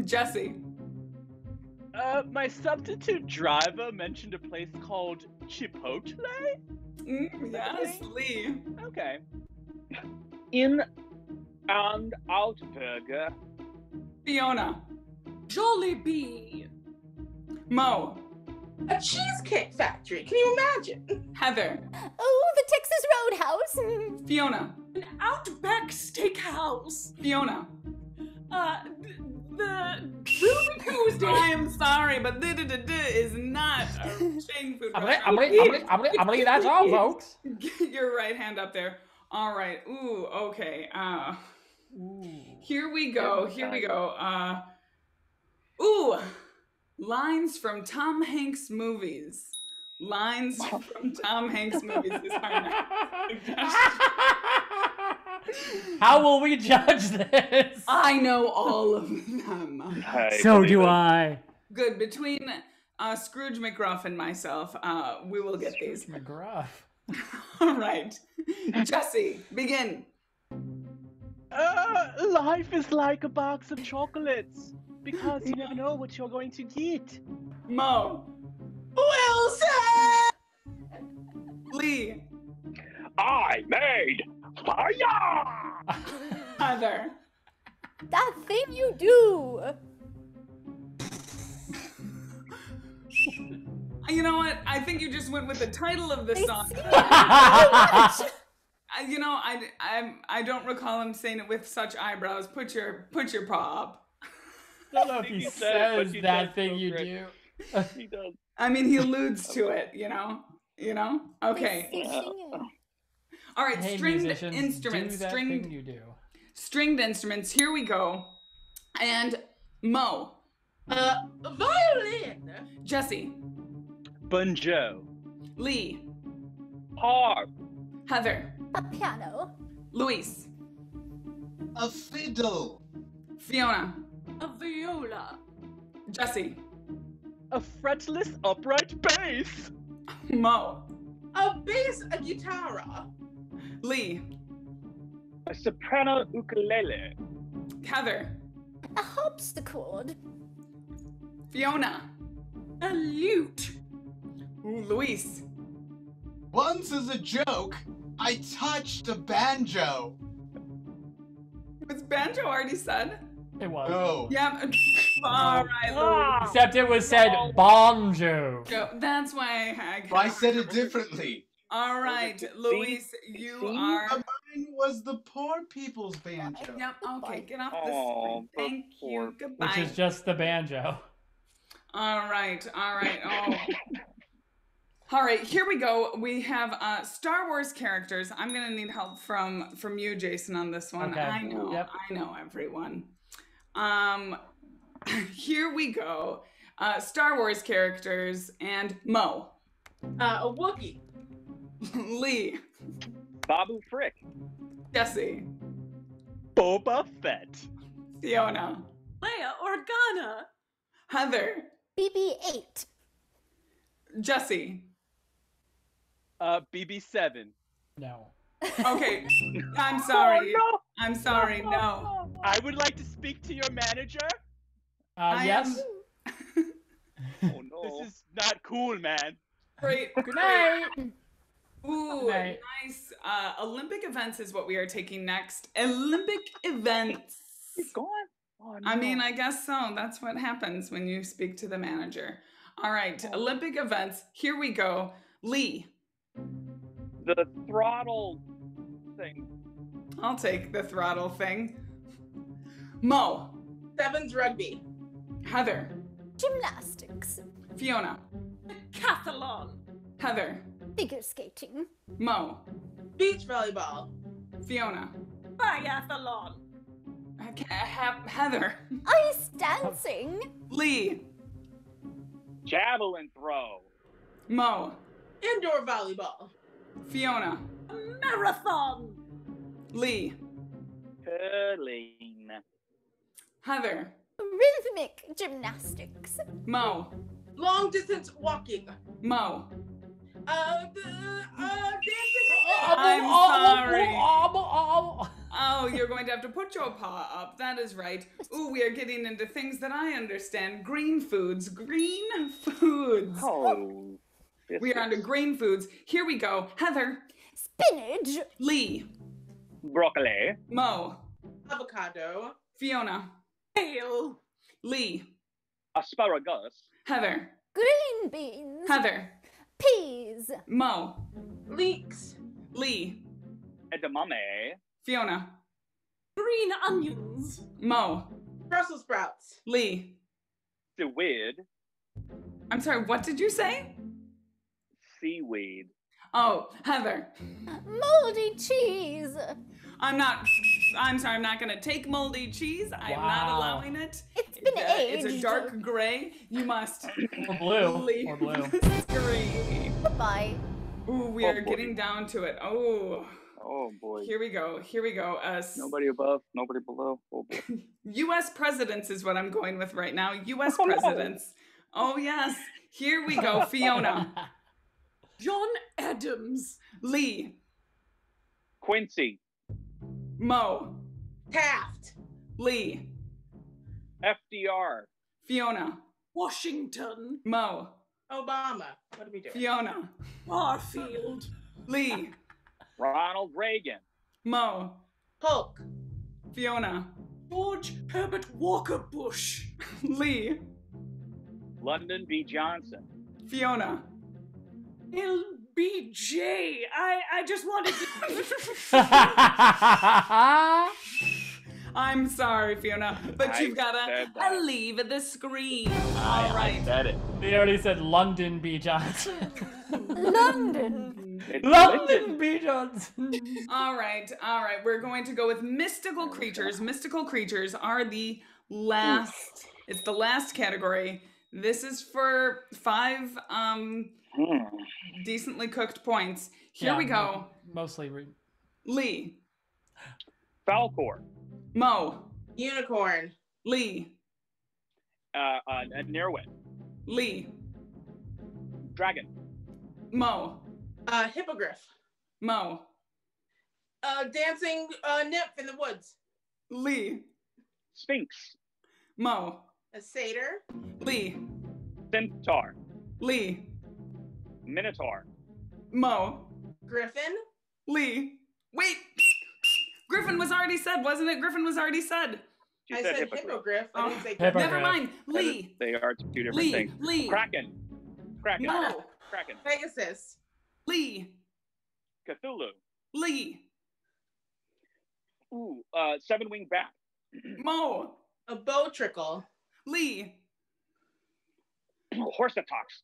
Jesse. My substitute driver mentioned a place called Chipotle. Yes, Lee. Okay. In and Out Burger. Fiona. Jollibee. Mo. A cheesecake factory. Can you imagine? Heather. Oh, the Texas Roadhouse. Fiona. An Outback Steakhouse. Fiona. The Ruby Tuesday. I'm sorry, but is not a chain food. I believe that's all, folks. Get your right hand up there. All right. Ooh, okay. Here we go. Here we go. Ooh, lines from Tom Hanks movies. Lines from Tom Hanks movies is our next. How will we judge this? I know all of them. So do I. Good. Between Scrooge McGruff and myself, we will get these. McGruff. All right. Jesse, begin. Life is like a box of chocolates because you never know what you're going to get. Mo. Wilson! Lee. I made fire! Heather. That thing you do. You know what? I think you just went with the title of the song. You know, I don't recall him saying it with such eyebrows. Put your paw up. I don't know if he says that thing you do. He does. I mean, he alludes to it. You know. Okay. All right. Hey, stringed musicians, instruments. do that thing you do. Stringed instruments. Here we go. And Mo. Violin. Jesse. Banjo. Lee. Harp. Heather. A piano. Luis. A fiddle. Fiona. A viola. Jesse. A fretless upright bass. Mo. A bass, a guitar. Lee. A soprano ukulele. Heather. A harpsichord. Fiona. A lute. Ooh, Luis. Once as a joke, I touched a banjo. Was banjo already said? It was. Oh. Yeah. All right, Luis. Except it was said bonjo. So that's why I. I said it differently. All right, Luis, you are. Mine was the poor people's banjo. Yep. Okay, get off the Oh, screen. Thank you. Goodbye. Which is just the banjo. All right. Oh. All right, here we go. We have Star Wars characters. I'm gonna need help from you, Jason, on this one. Okay. I know. Yep. I know everyone. Here we go. Star Wars characters and Mo. A Wookiee. Lee. Babu Frick. Jesse. Boba Fett. Fiona. Leia Organa. Heather. BB-8. Jesse. BB-7. No. Okay. I'm sorry. Oh, no. I'm sorry. No. I would like to speak to your manager. Yes. Oh no. This is not cool, man. Great. Good night. Ooh, Good night. nice. Olympic events is what we are taking next. Olympic events. He's gone. Oh, no. I mean, I guess so. That's what happens when you speak to the manager. All right, Olympic events. Here we go. Lee. The throttle thing. I'll take the throttle thing. Mo. Sevens rugby. Heather. Gymnastics. Fiona. Decathlon. Heather. Figure skating. Mo. Beach volleyball. Fiona. Biathlon. Heather. Ice dancing. Lee. Javelin throw. Mo. Indoor volleyball. Fiona. Marathon. Lee. Curling. Heather. Rhythmic gymnastics. Mo. Long distance walking. Mo. Dancing. I'm sorry. Oh, you're going to have to put your paw up. That is right. Ooh, we are getting into things that I understand. Green foods. Green foods. Oh. We are into green foods. Here we go. Heather. Spinach. Lee. Broccoli. Mo. Avocado. Fiona. Kale. Lee. Asparagus. Heather. Green beans. Heather. Peas. Mo. Leeks. Lee. Edamame. Fiona. Green onions. Mo. Brussels sprouts. Lee. Seaweed. I'm sorry, what did you say? Seaweed. Oh, Heather. Moldy cheese. I'm sorry, I'm not gonna take moldy cheese. I'm not allowing it. It's been It's aged. a dark gray. You must Or blue. leave Or blue. the screen. Goodbye. Ooh, we are getting down to it. Oh, Oh boy. here we go. Here we go. Nobody above, nobody below. Oh boy. U.S. presidents is what I'm going with right now. U.S. Oh, no. presidents. Oh yes. Here we go. Fiona. John Adams. Lee. Quincy. Mo. Taft. Lee. FDR. Fiona. Washington. Mo. Obama. What are we doing? Fiona. Garfield. Lee. Ronald Reagan. Mo. Hulk. Fiona. George Herbert Walker Bush. Lee. Lyndon B. Johnson. Fiona. LBJ. I just wanted to. I'm sorry, Fiona, but you've said gotta that. leave the screen. I All right. said it. They already said London B. Johnson. London. It's London B. Johnson. All right. All right. We're going to go with mystical creatures. Mystical creatures are the last. It's the last category. This is for 5 decently cooked points. Here Yeah, we go. Mostly. Lee. Falcor. Mo. Unicorn. Lee. Nirwin. Lee. Dragon. Mo. Hippogriff. Mo. Dancing nymph in the woods. Lee. Sphinx. Mo. A satyr. Lee. Centaur. Lee. Minotaur. Mo. Griffin. Lee. Wait. Griffin was already said, wasn't it? Griffin was already said. She I said said hippogriff. hippogriff. I didn't say Hippogriff. Never mind. Lee. They are two different Lee. things. Lee. Kraken. Kraken. Mo. Kraken. Pegasus. Lee. Cthulhu. Lee. Ooh, seven-winged bat. Mo. A bow trickle. Lee. Horsetox.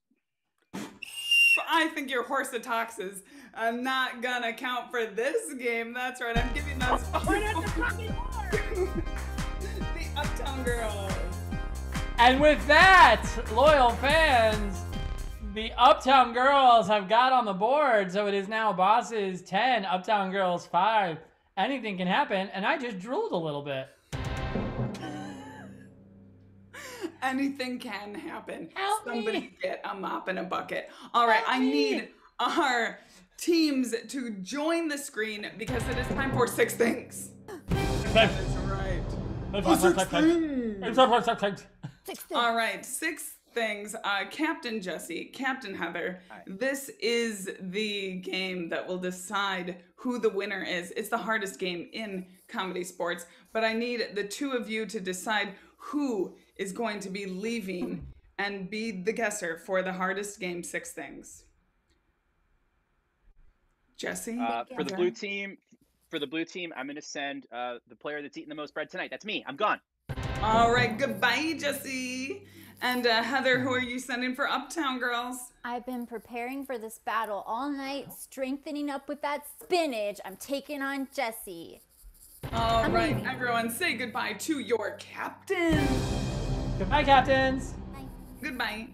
I think your Horsetox is not gonna count for this game. That's right. I'm giving those 5 points. The Uptown Girls. And with that, loyal fans, the Uptown Girls have got on the board. So it is now Bosses 10, Uptown Girls 5. Anything can happen. And I just drooled a little bit. Anything can happen. Help Somebody me. get a mop and a bucket. All right, I need our teams to join the screen because it is time for 6 things. That's right. All right, 6 things. Captain Jesse, Captain Heather, this is the game that will decide who the winner is. It's the hardest game in comedy sports, but I need the 2 of you to decide who is going to be leaving and be the guesser for the hardest game, 6 things. Jesse? For the blue team, I'm going to send the player that's eaten the most bread tonight. That's me. I'm gone. All right, goodbye, Jesse. And Heather, who are you sending for Uptown Girls? I've been preparing for this battle all night, strengthening up with that spinach. I'm taking on Jesse. All right, everyone, say goodbye to your captain. Goodbye, captains. Goodbye.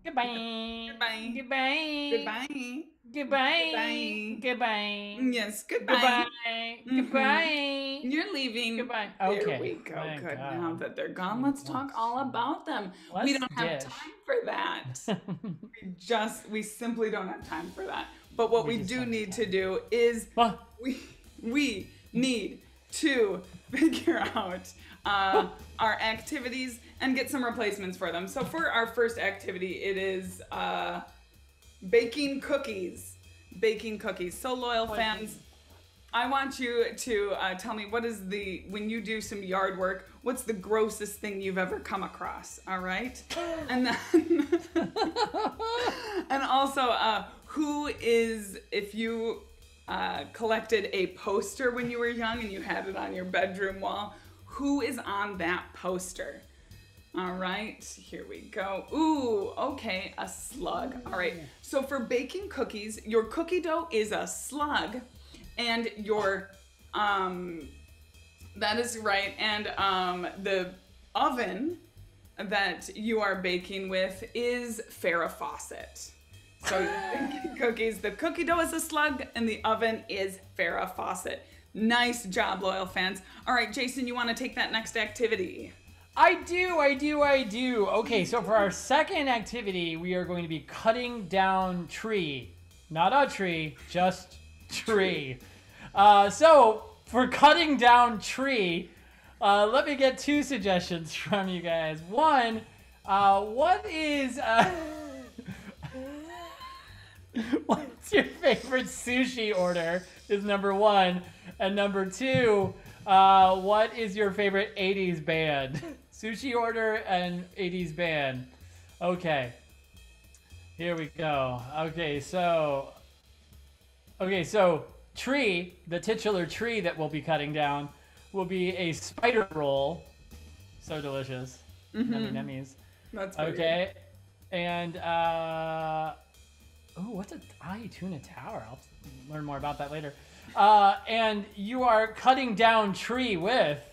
Goodbye. Goodbye. Goodbye. Goodbye. Goodbye. Goodbye. Yes, goodbye. Goodbye. Goodbye. You're leaving. Goodbye. There Okay. we go. Thank Good. God. Now that they're gone, let's talk all about them. We Let's don't have dish. time for that. we simply don't have time for that. But what we do need to do is we need to figure out our activities and get some replacements for them. So for our first activity, it is baking cookies. Baking cookies. So loyal fans, I want you to tell me when you do some yard work, what's the grossest thing you've ever come across? All right. And then, and also, if you collected a poster when you were young and you had it on your bedroom wall, who is on that poster? All right, here we go. Ooh, okay, a slug. All right, so for baking cookies, your cookie dough is a slug, and your, that is right, and the oven that you are baking with is Farrah Fawcett. So baking cookies, the cookie dough is a slug, and the oven is Farrah Fawcett. Nice job, loyal fans. All right, Jason, you want to take that next activity? I do. Okay, so for our second activity, we are going to be cutting down tree. Not a tree, just tree. So for cutting down tree, let me get two suggestions from you guys. One, what is... what's your favorite sushi order is number one. And number two, what is your favorite 80s band? Sushi order and 80s band. Okay. Here we go. Okay, so tree, the titular tree that we'll be cutting down will be a spider roll. So delicious. Nummy nummies. That's very okay. And what's a tuna tower? I'll learn more about that later. And you are cutting down tree with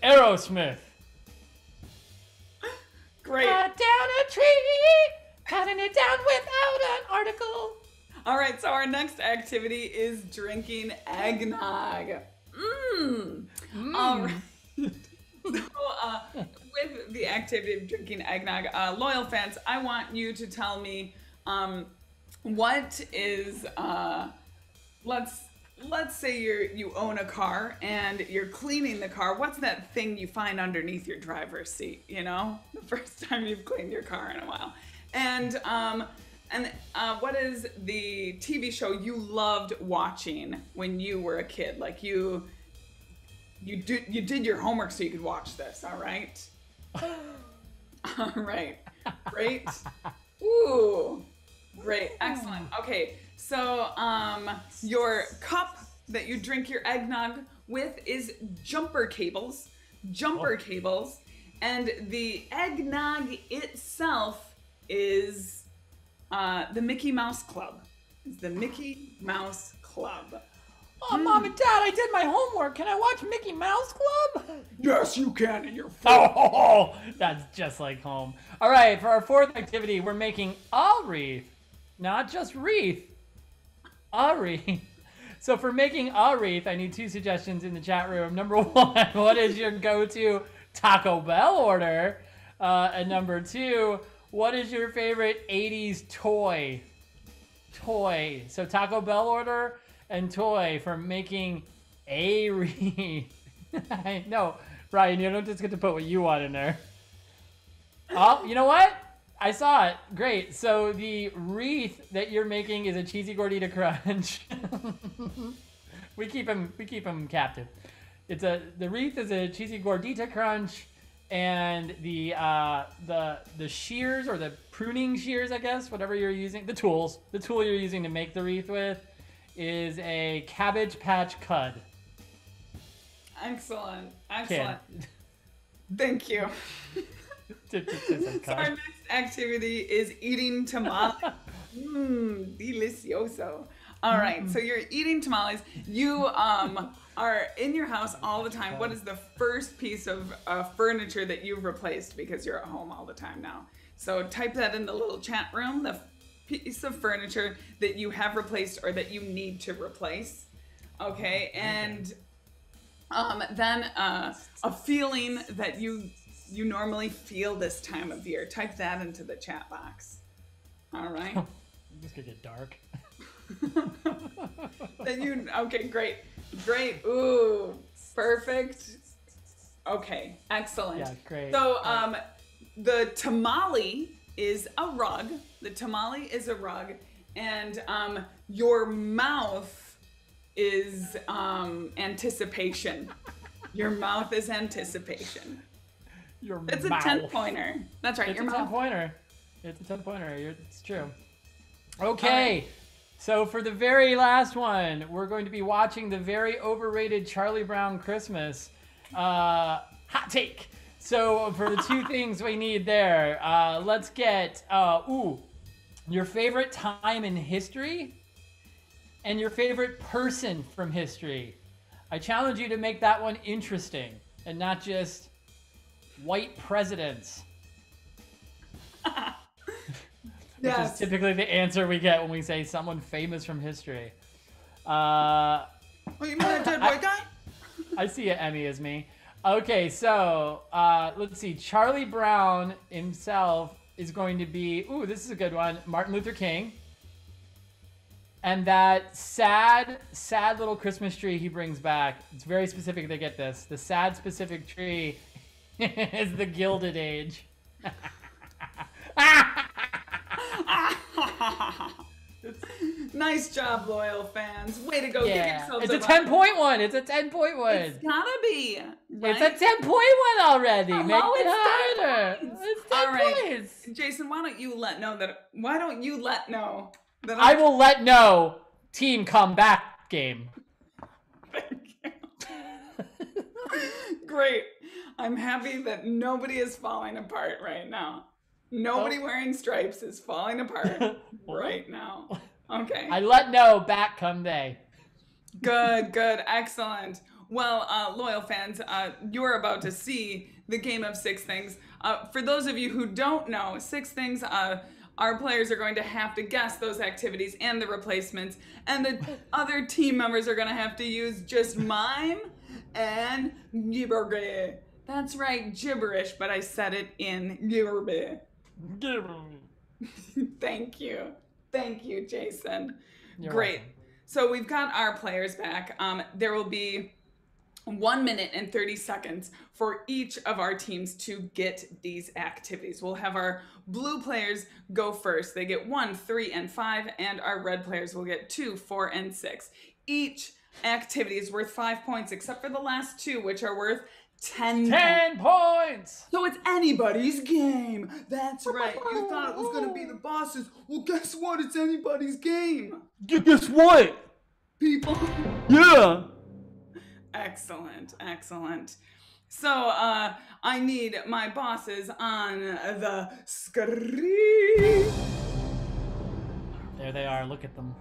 Aerosmith. Great. Cut down a tree, cutting it down without an article. All right, so our next activity is drinking eggnog. All right. So, with the activity of drinking eggnog, loyal fans, I want you to tell me what is, let's say you own a car and you're cleaning the car. What's that thing you find underneath your driver's seat? You know, the first time you've cleaned your car in a while. And what is the TV show you loved watching when you were a kid? Like you did your homework so you could watch this. All right. All right. Great. Ooh. Great. Excellent. Okay. So, your cup that you drink your eggnog with is jumper cables. Cables. And the eggnog itself is the Mickey Mouse Club. It's the Mickey Mouse Club. Oh, Mom and Dad, I did my homework. Can I watch Mickey Mouse Club? Yes, you can in your phone. Oh, that's just like home. All right, for our fourth activity, we're making a wreath. Not just wreath. A wreath. So for making a wreath, I need two suggestions in the chat room. Number one, what is your go-to Taco Bell order? And number two, what is your favorite 80s toy? So Taco Bell order and toy for making a wreath. No, Brian, you don't just get to put what you want in there. Oh, you know what? I saw it. Great. So the wreath that you're making is a cheesy gordita crunch. we keep him captive. The wreath is a cheesy gordita crunch, and the shears or the pruning shears, I guess, whatever you're using, the tool you're using to make the wreath with is a Cabbage Patch Cud. Excellent. Thank you. So our next activity is eating tamales. Delicioso. All right, so you're eating tamales. You are in your house all the time. What is the first piece of furniture that you've replaced because you're at home all the time now? So type that in the little chat room, the piece of furniture that you have replaced or that you need to replace. Okay, and then a feeling that you normally feel this time of year. Type that into the chat box. All right. This could get dark. Then okay, great. Ooh, perfect. Okay, excellent. Yeah, great. So, the tamale is a rug. The tamale is a rug, and your mouth is anticipation. Your mouth is anticipation. It's a 10-pointer. That's right. It's your a mouth. 10-pointer. It's a 10-pointer. It's true. Okay. So for the very last one, we're going to be watching the very overrated Charlie Brown Christmas. Hot take. So for the two things we need there, let's get your favorite time in history and your favorite person from history. I challenge you to make that one interesting and not just white presidents. Which is typically the answer we get when we say someone famous from history. You mean that dead white guy? I see it, Emmy, as me. Okay, so let's see. Charlie Brown himself is going to be, this is a good one, Martin Luther King. And that sad little Christmas tree he brings back, it's very specific they get this. The sad specific tree is the Gilded Age. Nice job, loyal fans. Way to go. Yeah. Give yourselves It's a 10-point one. It's a 10-point one. It's gotta be. Right? It's a 10-point one already. Hello, Make it it's 10 harder. points. It's 10 All right. points. Jason, why don't you let know that I will let know team comeback game. Great. I'm happy that nobody is falling apart right now. Nobody wearing stripes is falling apart right now. Okay. I let know back come day. Good. Excellent. Well, loyal fans, you're about to see the game of 6 things. For those of you who don't know, 6 things, our players are going to have to guess those activities and the replacements, and the other team members are going to have to use just mime and gibberish. That's right, gibberish, but I said it in gibberish. Thank you, Jason. You're Great. welcome. So we've got our players back. There will be 1 minute and 30 seconds for each of our teams to get these activities. We'll have our blue players go first. They get 1, 3, and 5, and our red players will get 2, 4, and 6. Each activity is worth 5 points, except for the last 2, which are worth 10 points. So it's anybody's game. That's right. You thought it was going to be the bosses. Well, guess what? It's anybody's game. Guess what? People. Yeah. Excellent. So, I need my bosses on the screen. There they are. Look at them.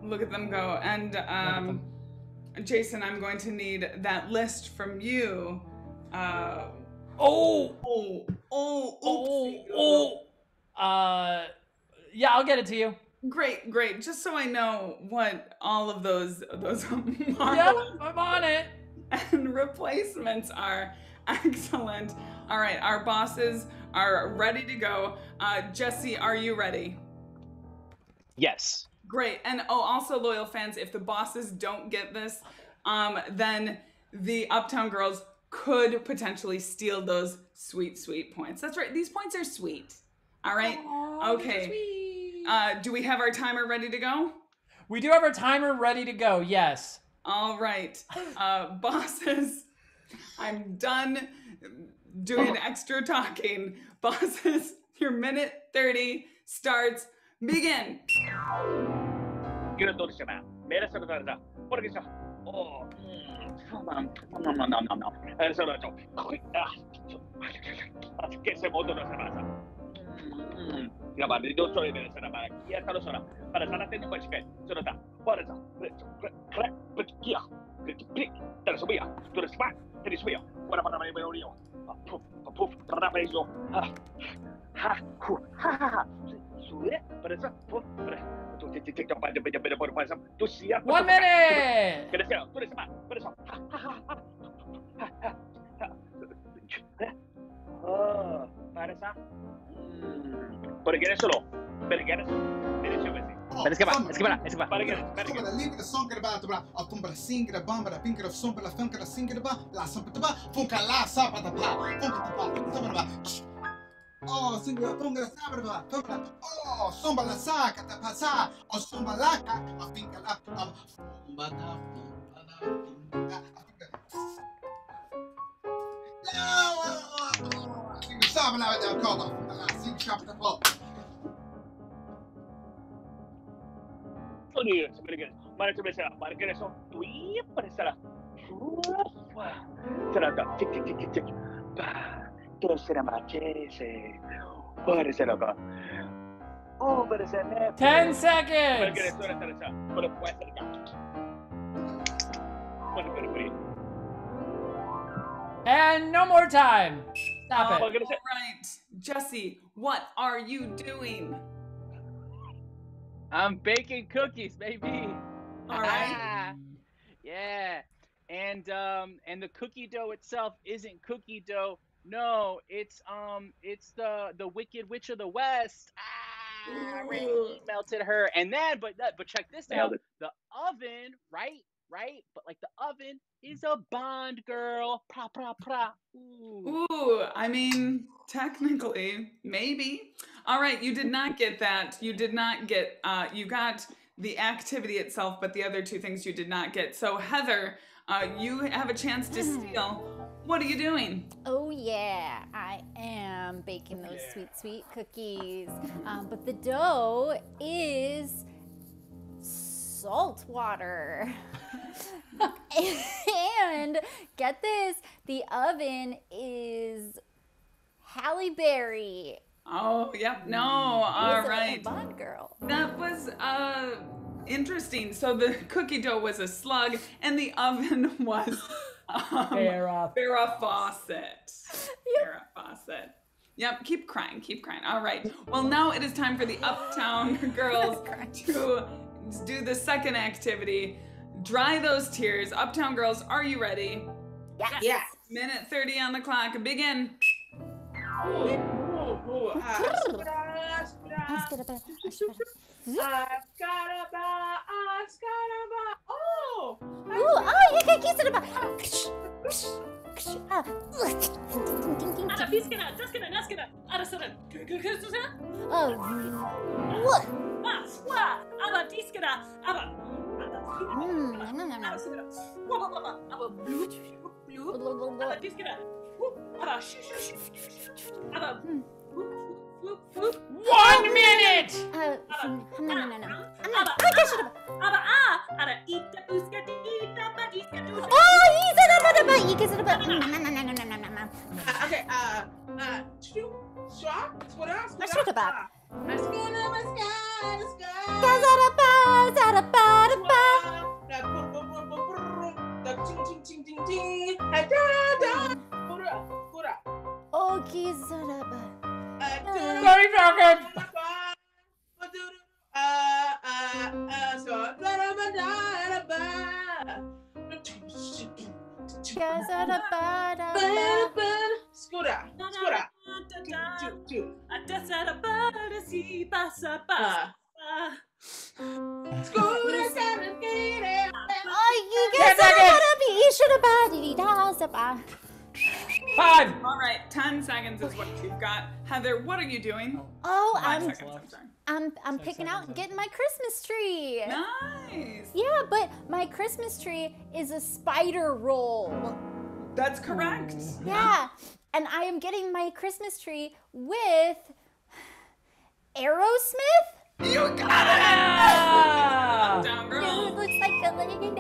Look at them go. And, Jason, I'm going to need that list from you. Yeah, I'll get it to you. Great. Just so I know what all of those Yep, I'm on it. And replacements are. Excellent. All right, our bosses are ready to go. Jesse, are you ready? Yes. Great. And also loyal fans, if the bosses don't get this, then the Uptown Girls could potentially steal those sweet points. That's right. These points are sweet. All right. Aww, okay. Do we have our timer ready to go? We do have our timer ready to go. Yes. All right. Bosses, I'm done doing extra talking. Bosses, your minute 30 starts. Begin. che se moto no se pasa. Gabari, don't sorry, there's a back. Yes, I know. But it's not much good. So that, what is that? But yeah, pick. There's a wheel. To the spot. To this wheel. What about my radio? Poof, rapazo. Ha, ha. But it's a poof. To take up by the bit of some to see. 1 minute. Get it down. To the spot. But it's oh, parece. Pero quiere solo. Pero quiere Pero es que va. Para que. Sombra livre de som que va a tumba singa da bamba da pinka da sombra la funka da singa da ba la sombra da ba funka la sapa da pa funka da pa sombra ba. Oh, singa da funka da sabra ba funka. Oh, sombra la saca da pasa. Oh, sombra la ca a finka la fumba da. Sabe la da cola. La singa shop da pa. Marca eso, tu parecerá. Será tic. Tercera machese. Parecerá acá. Oh, parecerá. 10 seconds. Marca eso, pero puede ser acá. And no more time. Stop it. All right, Jesse, what are you doing? I'm baking cookies, baby. All right. Yeah. And the cookie dough itself isn't cookie dough. No, it's the Wicked Witch of the West. Really melted her. And then but check this out. The oven, right? But like the oven is a Bond girl. Pra. Ooh, I mean, technically, maybe. All right, you did not get that. You did not get, you got the activity itself, but the other two things you did not get. So Heather, you have a chance to steal. What are you doing? Oh yeah, I am baking those sweet cookies. But the dough is salt water. And get this, the oven is Halle Berry. Oh, yep. No, all right. Bond girl. That was interesting. So the cookie dough was a slug, and the oven was Farrah Fawcett. Farrah Fawcett. Yep. Keep crying. All right. Well, now it is time for the Uptown Girls to do the second activity. Dry those tears. Uptown Girls, are you ready? Yes. Minute 30 on the clock. Begin. You can kiss it about. One minute! Okay, Five. All right, 10 seconds is what you've got. Heather, what are you doing? Oh, 5 seconds, I'm sorry. I'm picking out and getting my Christmas tree. Nice. Yeah, but my Christmas tree is a spider roll. That's correct. Yeah, and I am getting my Christmas tree with Aerosmith. You got it! Yeah! Uptown Girls. It looks like a lady.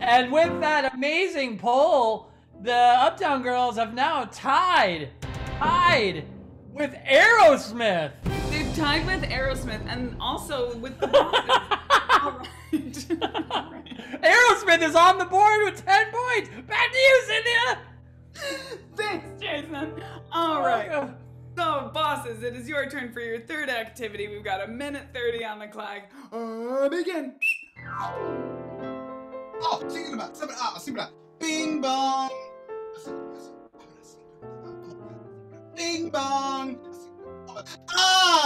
And with that amazing poll, the Uptown Girls have now tied tied with Aerosmith. They've tied with Aerosmith and also with the bosses. All right. Aerosmith is on the board with 10 points. Back to you, Cynthia. Thanks, Jason. All right. So, bosses, it is your turn for your third activity. We've got 1:30 on the clock. Begin. Oh, sing it about. Sing it about. Bing bong. Bing bong.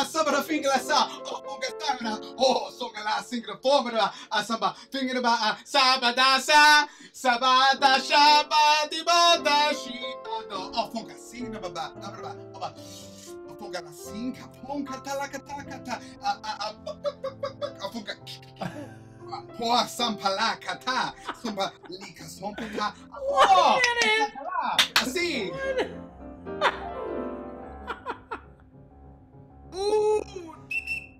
Somebody finger sa. Oh, so gala sing the formula. Samba thinking about sabadasa, sabada shabadi bada shibado. Oh, funka sing about. Funka sing kaponka talakata. Funka. Poa sampalakata. Sumba lika sompata. Oh, see. Ooh,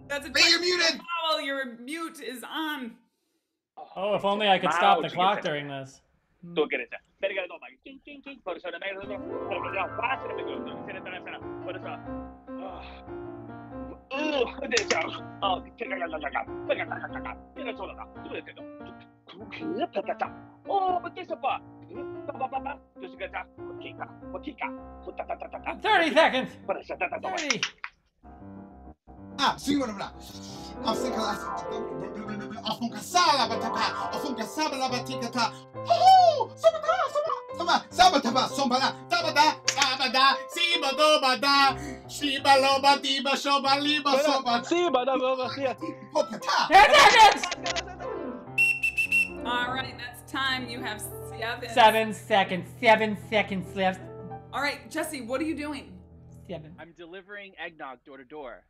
that's a you're muted. foul. Your mute is on. Oh, if only I could stop the clock during this. Oh, 30 seconds. 30. Sing what about. I'm sick of Afunka sala batapa, Afunka sabala batikata. Oh, sabataba, sombala, tabada, sibadobada, shibaloba, diba, shoba, liba, soba, All right, that's time. You have 7 seconds. 7 seconds left. All right, Jesse, what are you doing? 7. I'm delivering eggnog door to door.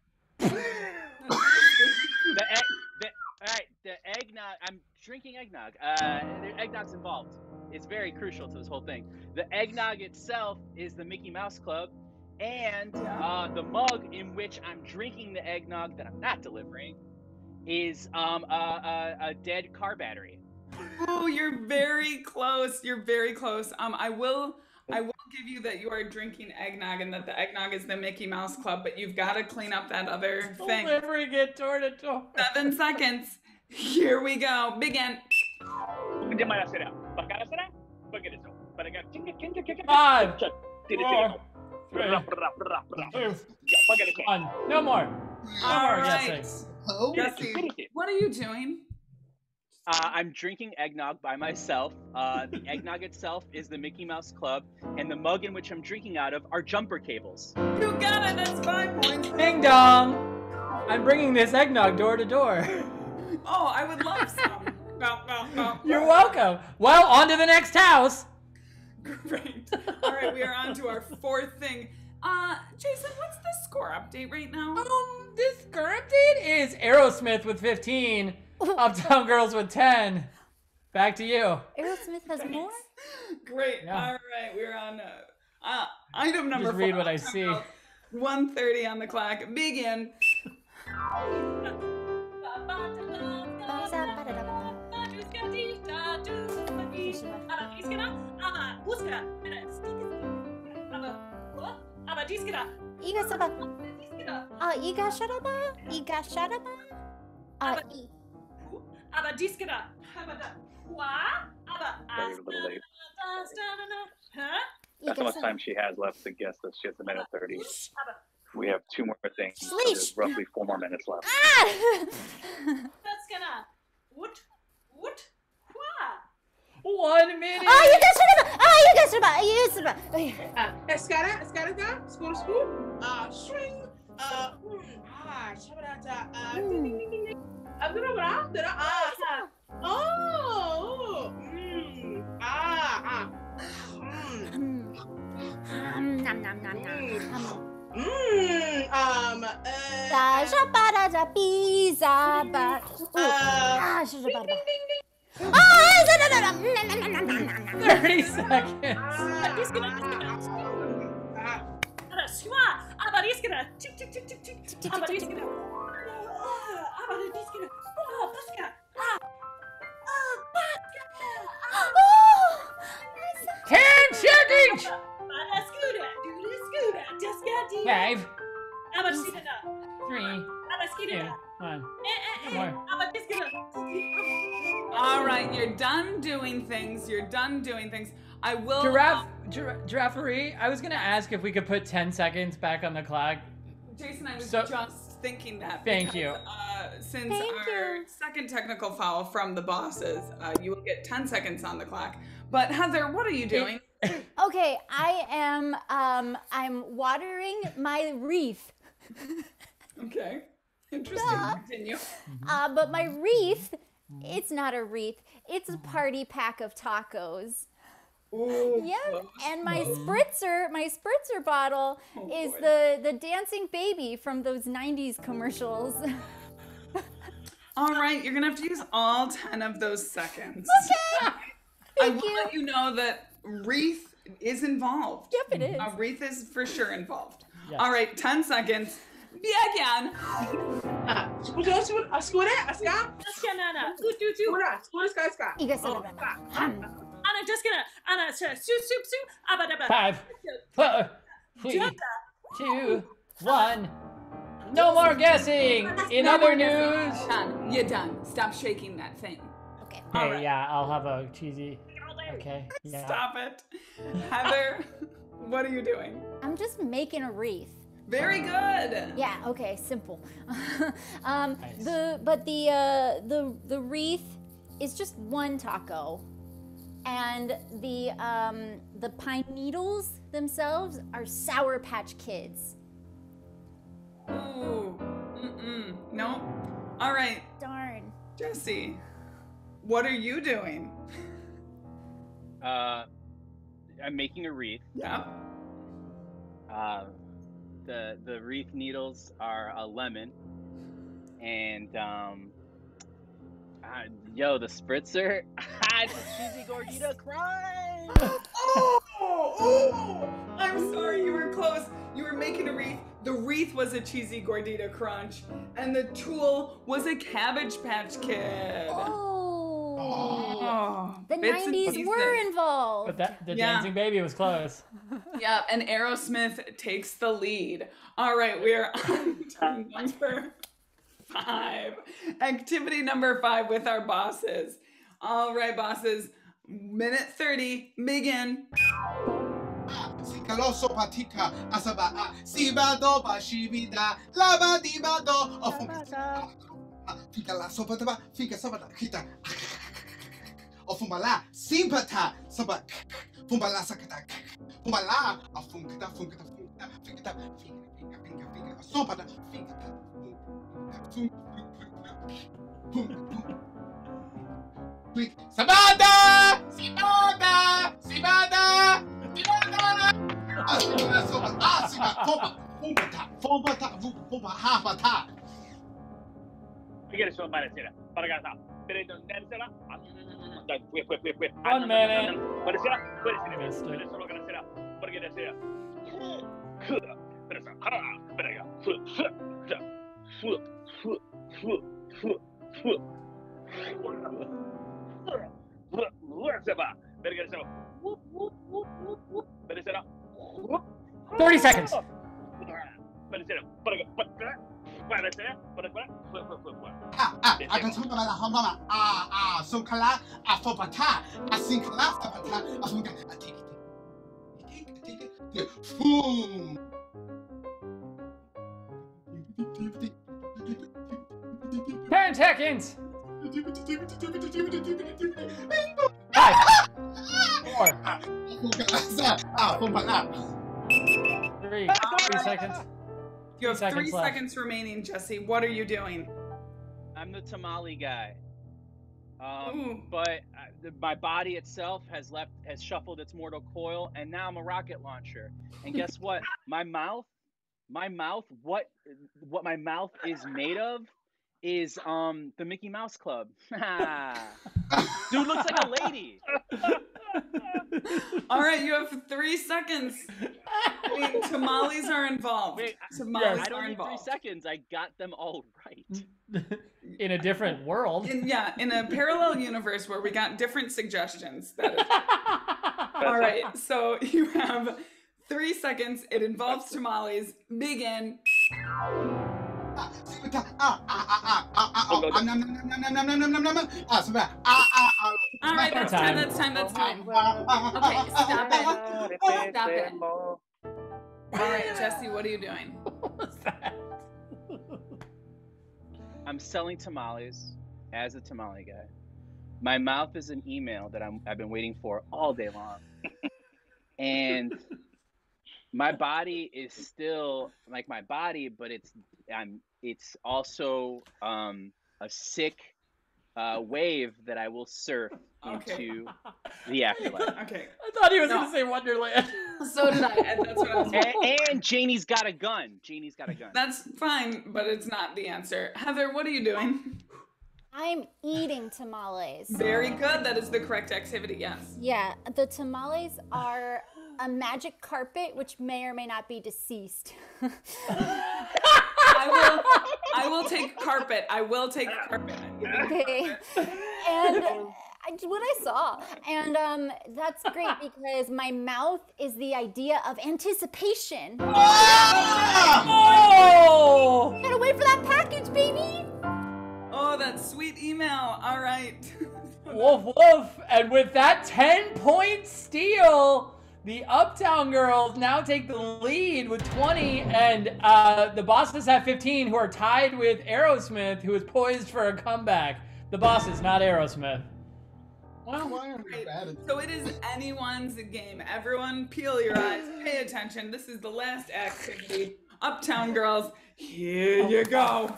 The eggnog. I'm drinking eggnog. Eggnog's involved. It's very crucial to this whole thing. The eggnog itself is the Mickey Mouse Club, and the mug in which I'm drinking the eggnog that I'm not delivering is a dead car battery. Oh, you're very close. You're very close. I will give you that you are drinking eggnog and that the eggnog is the Mickey Mouse Club, but you've got to clean up that other thing. Delivering it door to door. 7 seconds. Here we go. Begin. 5, 4, 3, 2, 1. No more. All right. Guessing. Jesse, what are you doing? I'm drinking eggnog by myself. The eggnog itself is the Mickey Mouse Club, and the mug in which I'm drinking out of are jumper cables. You got it. That's 5 points. Ding dong. I'm bringing this eggnog door to door. Oh, I would love some. You're welcome. Well, on to the next house. Great. All right, we are on to our fourth thing. Jason, what's the score update right now? This score update is Aerosmith with 15, Uptown Girls with 10. Back to you. Aerosmith has more? Great. Yeah. All right, we're on item number 4. Just read what I see. 1:30 on the clock. Begin. That's how much time she has left to guess this. She has 1:30. We have 2 more things. So there's roughly 4 more minutes left. That's gonna. What? 1 minute. You guys should have. Escada, school. String. Thirty seconds. 5, I'm a mosquito. 3, I'm a 2, mosquito. 1. I'm More. a mosquito. All right, you're done doing things. You're done doing things. I will. Giraffery, I was gonna ask if we could put 10 seconds back on the clock. Jason, I was So- just thinking that. Thank you. Since Thank our you. second technical foul from the bosses, you will get 10 seconds on the clock. But Heather, what are you doing? Okay, I am I'm watering my wreath. Okay. Interesting. Continue. But my wreath, it's not a wreath. It's a party pack of tacos. Ooh, Yep. And my spritzer bottle is boy. the dancing baby from those 90s commercials. All right, you're gonna have to use all 10 of those seconds. Okay. I will let you know that wreath is involved. Yep, it is. A wreath is for sure involved. Yes. All right, 10 seconds. Begin. You guys said I'm just gonna soup. 5, 4, 3, 2, 1. No more guessing. In other news. Done. You're done. Stop shaking that thing. Okay. Hey, All right. yeah, I'll have a cheesy. Okay. Yeah. Stop it. Heather, what are you doing? I'm just making a wreath. Very good. Yeah, okay, simple. Nice. The wreath is just one taco. And the pine needles themselves are Sour Patch Kids. Ooh. Nope. All right, Darn. Jesse, what are you doing? I'm making a wreath. Yeah. The wreath needles are a lemon, and the spritzer, it's a cheesy gordita crunch. Oh, I'm sorry, you were close. You were making a wreath. The wreath was a cheesy gordita crunch, and the tool was a Cabbage Patch Kid. Oh. The bits and 90s were pieces. involved. But the Yeah. dancing baby was close. Yeah, and Aerosmith takes the lead. All right, we are on to number 5. Activity number 5 with our bosses. All right, bosses. Minute 30, begin. Sikaloso patika asaba sibado bashibida labadibado fika la sopataba fika sabata kita ofumala simpata saba fumbala sakata fumbala afunkata funkata fikata fika sopata fikata Sabada! Sibada! Sibada! Sibada! Figure sono sera. Paragata. Per non sera. 1 minute. Per sera. Missed it. Solo che sera. Perché sera. Perché sono 30 seconds. Boom! 10 seconds. 5, 4, 3 seconds. You have 3 seconds left. seconds remaining, Jesse. What are you doing? I'm the tamale guy. Ooh. But my body itself has shuffled its mortal coil, and now I'm a rocket launcher. And guess what? my mouth, what my mouth is made of is the Mickey Mouse Club. Dude looks like a lady. All right, you have 3 seconds. I mean, tamales are involved. Wait, Tamales I don't are need 3 involved. seconds. I got them all right. In a different world. In a parallel universe where we got different suggestions. All right, so you have 3 seconds. It involves tamales. Begin. All right, that's time. That's time. That's time. Okay, stop it. Stop it. All right, Jesse, what are you doing? What was that? I'm selling tamales as a tamale guy. My mouth is an email that I've been waiting for all day long. And my body is still like my body, but it's also a sick wave that I will surf into the afterlife. Okay. I thought he was going to say Wonderland. So did I, and that's what I was and Janie's got a gun. Janie's got a gun. That's fine, but it's not the answer. Heather, what are you doing? I'm eating tamales. Very good. That is the correct activity, yes. Yeah, the tamales are a magic carpet, which may or may not be deceased. I will take carpet. I will take carpet. Okay. And what I saw. And that's great because my mouth is the idea of anticipation. Oh! Gotta wait for that package, baby. Oh, that sweet email. All right. Woof, woof. And with that 10-point steal, the Uptown Girls now take the lead with 20, and the Bosses have 15, who are tied with Aerosmith, who is poised for a comeback. The Bosses, not Aerosmith. So it is anyone's game. Everyone, peel your eyes, pay attention. This is the last activity. Uptown Girls, here you go.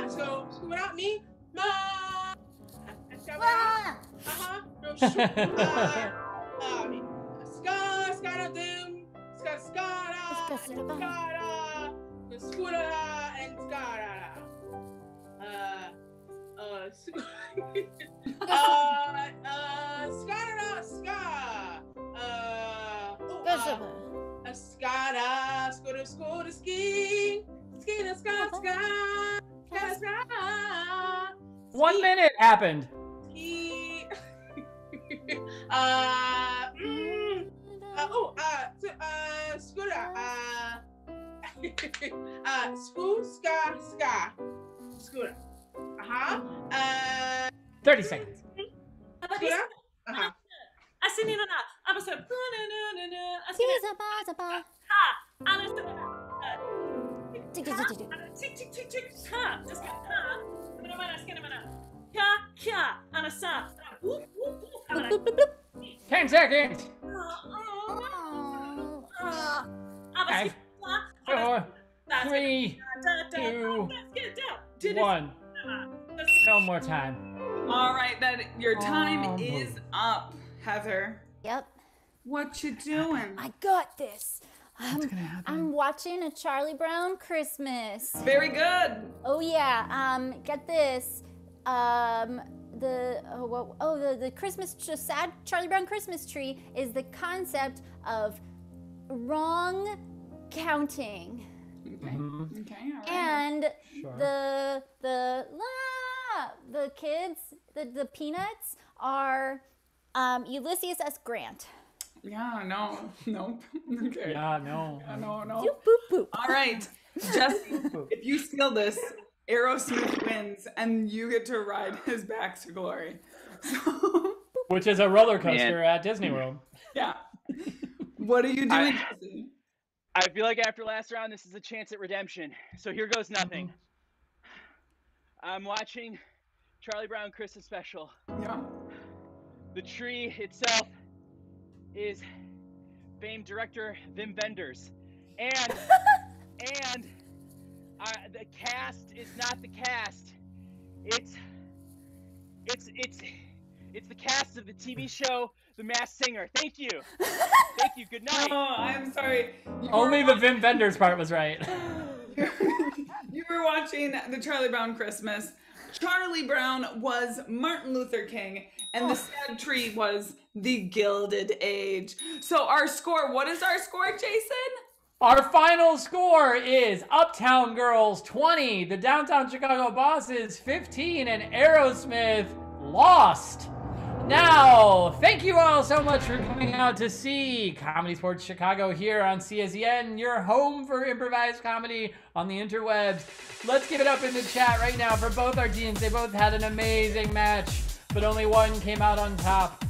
So without me, no shoot. Skada doom, skada, the scooter and skada. Skada, scooter, ski, ska. 1 minute happened. Scooter. 30 seconds. Scooter. Ten seconds. 5, 4, 3, 2, 1. No more time. All right, your time is up, Heather. Yep. What you doing? I got this. I'm watching a Charlie Brown Christmas. Very good. Oh yeah. Get this. The Christmas sad Charlie Brown Christmas tree is the concept of wrong counting. Okay. Okay. All right. And the kids, the Peanuts are Ulysses S. Grant. Yeah, no, nope. Okay. Yeah, no. Yeah, no. Boop, boop, boop. All right, Jesse, if you steal this, Aerosmith wins, and you get to ride his back to glory. Which is a roller coaster at Disney World. Yeah. What are you doing, Jesse? I feel like after last round, this is a chance at redemption. So here goes nothing. I'm watching Charlie Brown Christmas Special. Yeah. The tree itself is famed director Wim Wenders, and the cast is not the cast. It's the cast of the TV show The Masked Singer. Thank you. Thank you. Good night. Oh, I'm sorry. Only the Wim Wenders part was right. You were watching the Charlie Brown Christmas. Charlie Brown was Martin Luther King, And the sad tree was the Gilded Age. So our score, what is our score, Jason? Our final score is Uptown Girls 20, the Downtown Chicago Bosses 15, and Aerosmith lost. Now, thank you all so much for coming out to see Comedysportz Chicago here on CSEN, your home for improvised comedy on the interwebs. Let's give it up in the chat right now for both our teams. They both had an amazing match, but only one came out on top.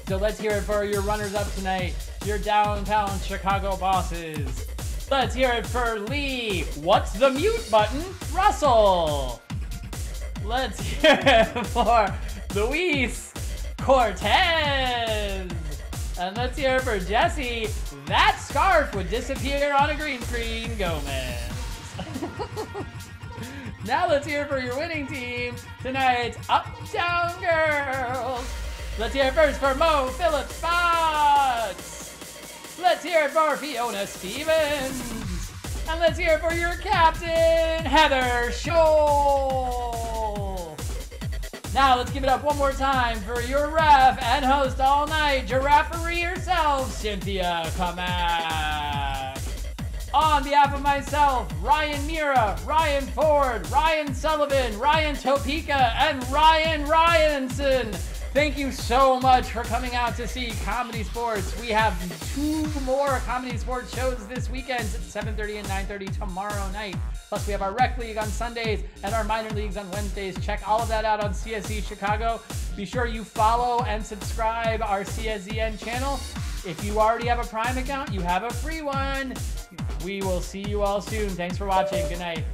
So let's hear it for your runners-up tonight, your Downtown Chicago Bosses. Let's hear it for Lee, what's the mute button, Russell. Let's hear it for Luis Cortez. And let's hear it for Jesse, that scarf would disappear on a green screen, Gomez. Now let's hear it for your winning team, tonight's Uptown Girls. Let's hear it first for Mo Phillips Spots. Let's hear it for Fiona Stevens. And let's hear it for your captain, Heather Scholl. Now let's give it up one more time for your ref and host all night, giraffery herself, Cynthia Kamak. On behalf of myself, Ryan Mira, Ryan Ford, Ryan Sullivan, Ryan Topeka, and Ryan Ryanson, thank you so much for coming out to see Comedysportz. We have 2 more Comedysportz shows this weekend at 7:30 and 9:30 tomorrow night. Plus, we have our rec league on Sundays and our minor leagues on Wednesdays. Check all of that out on CSE Chicago. Be sure you follow and subscribe our CSEN channel. If you already have a Prime account, you have a free one. We will see you all soon. Thanks for watching. Good night.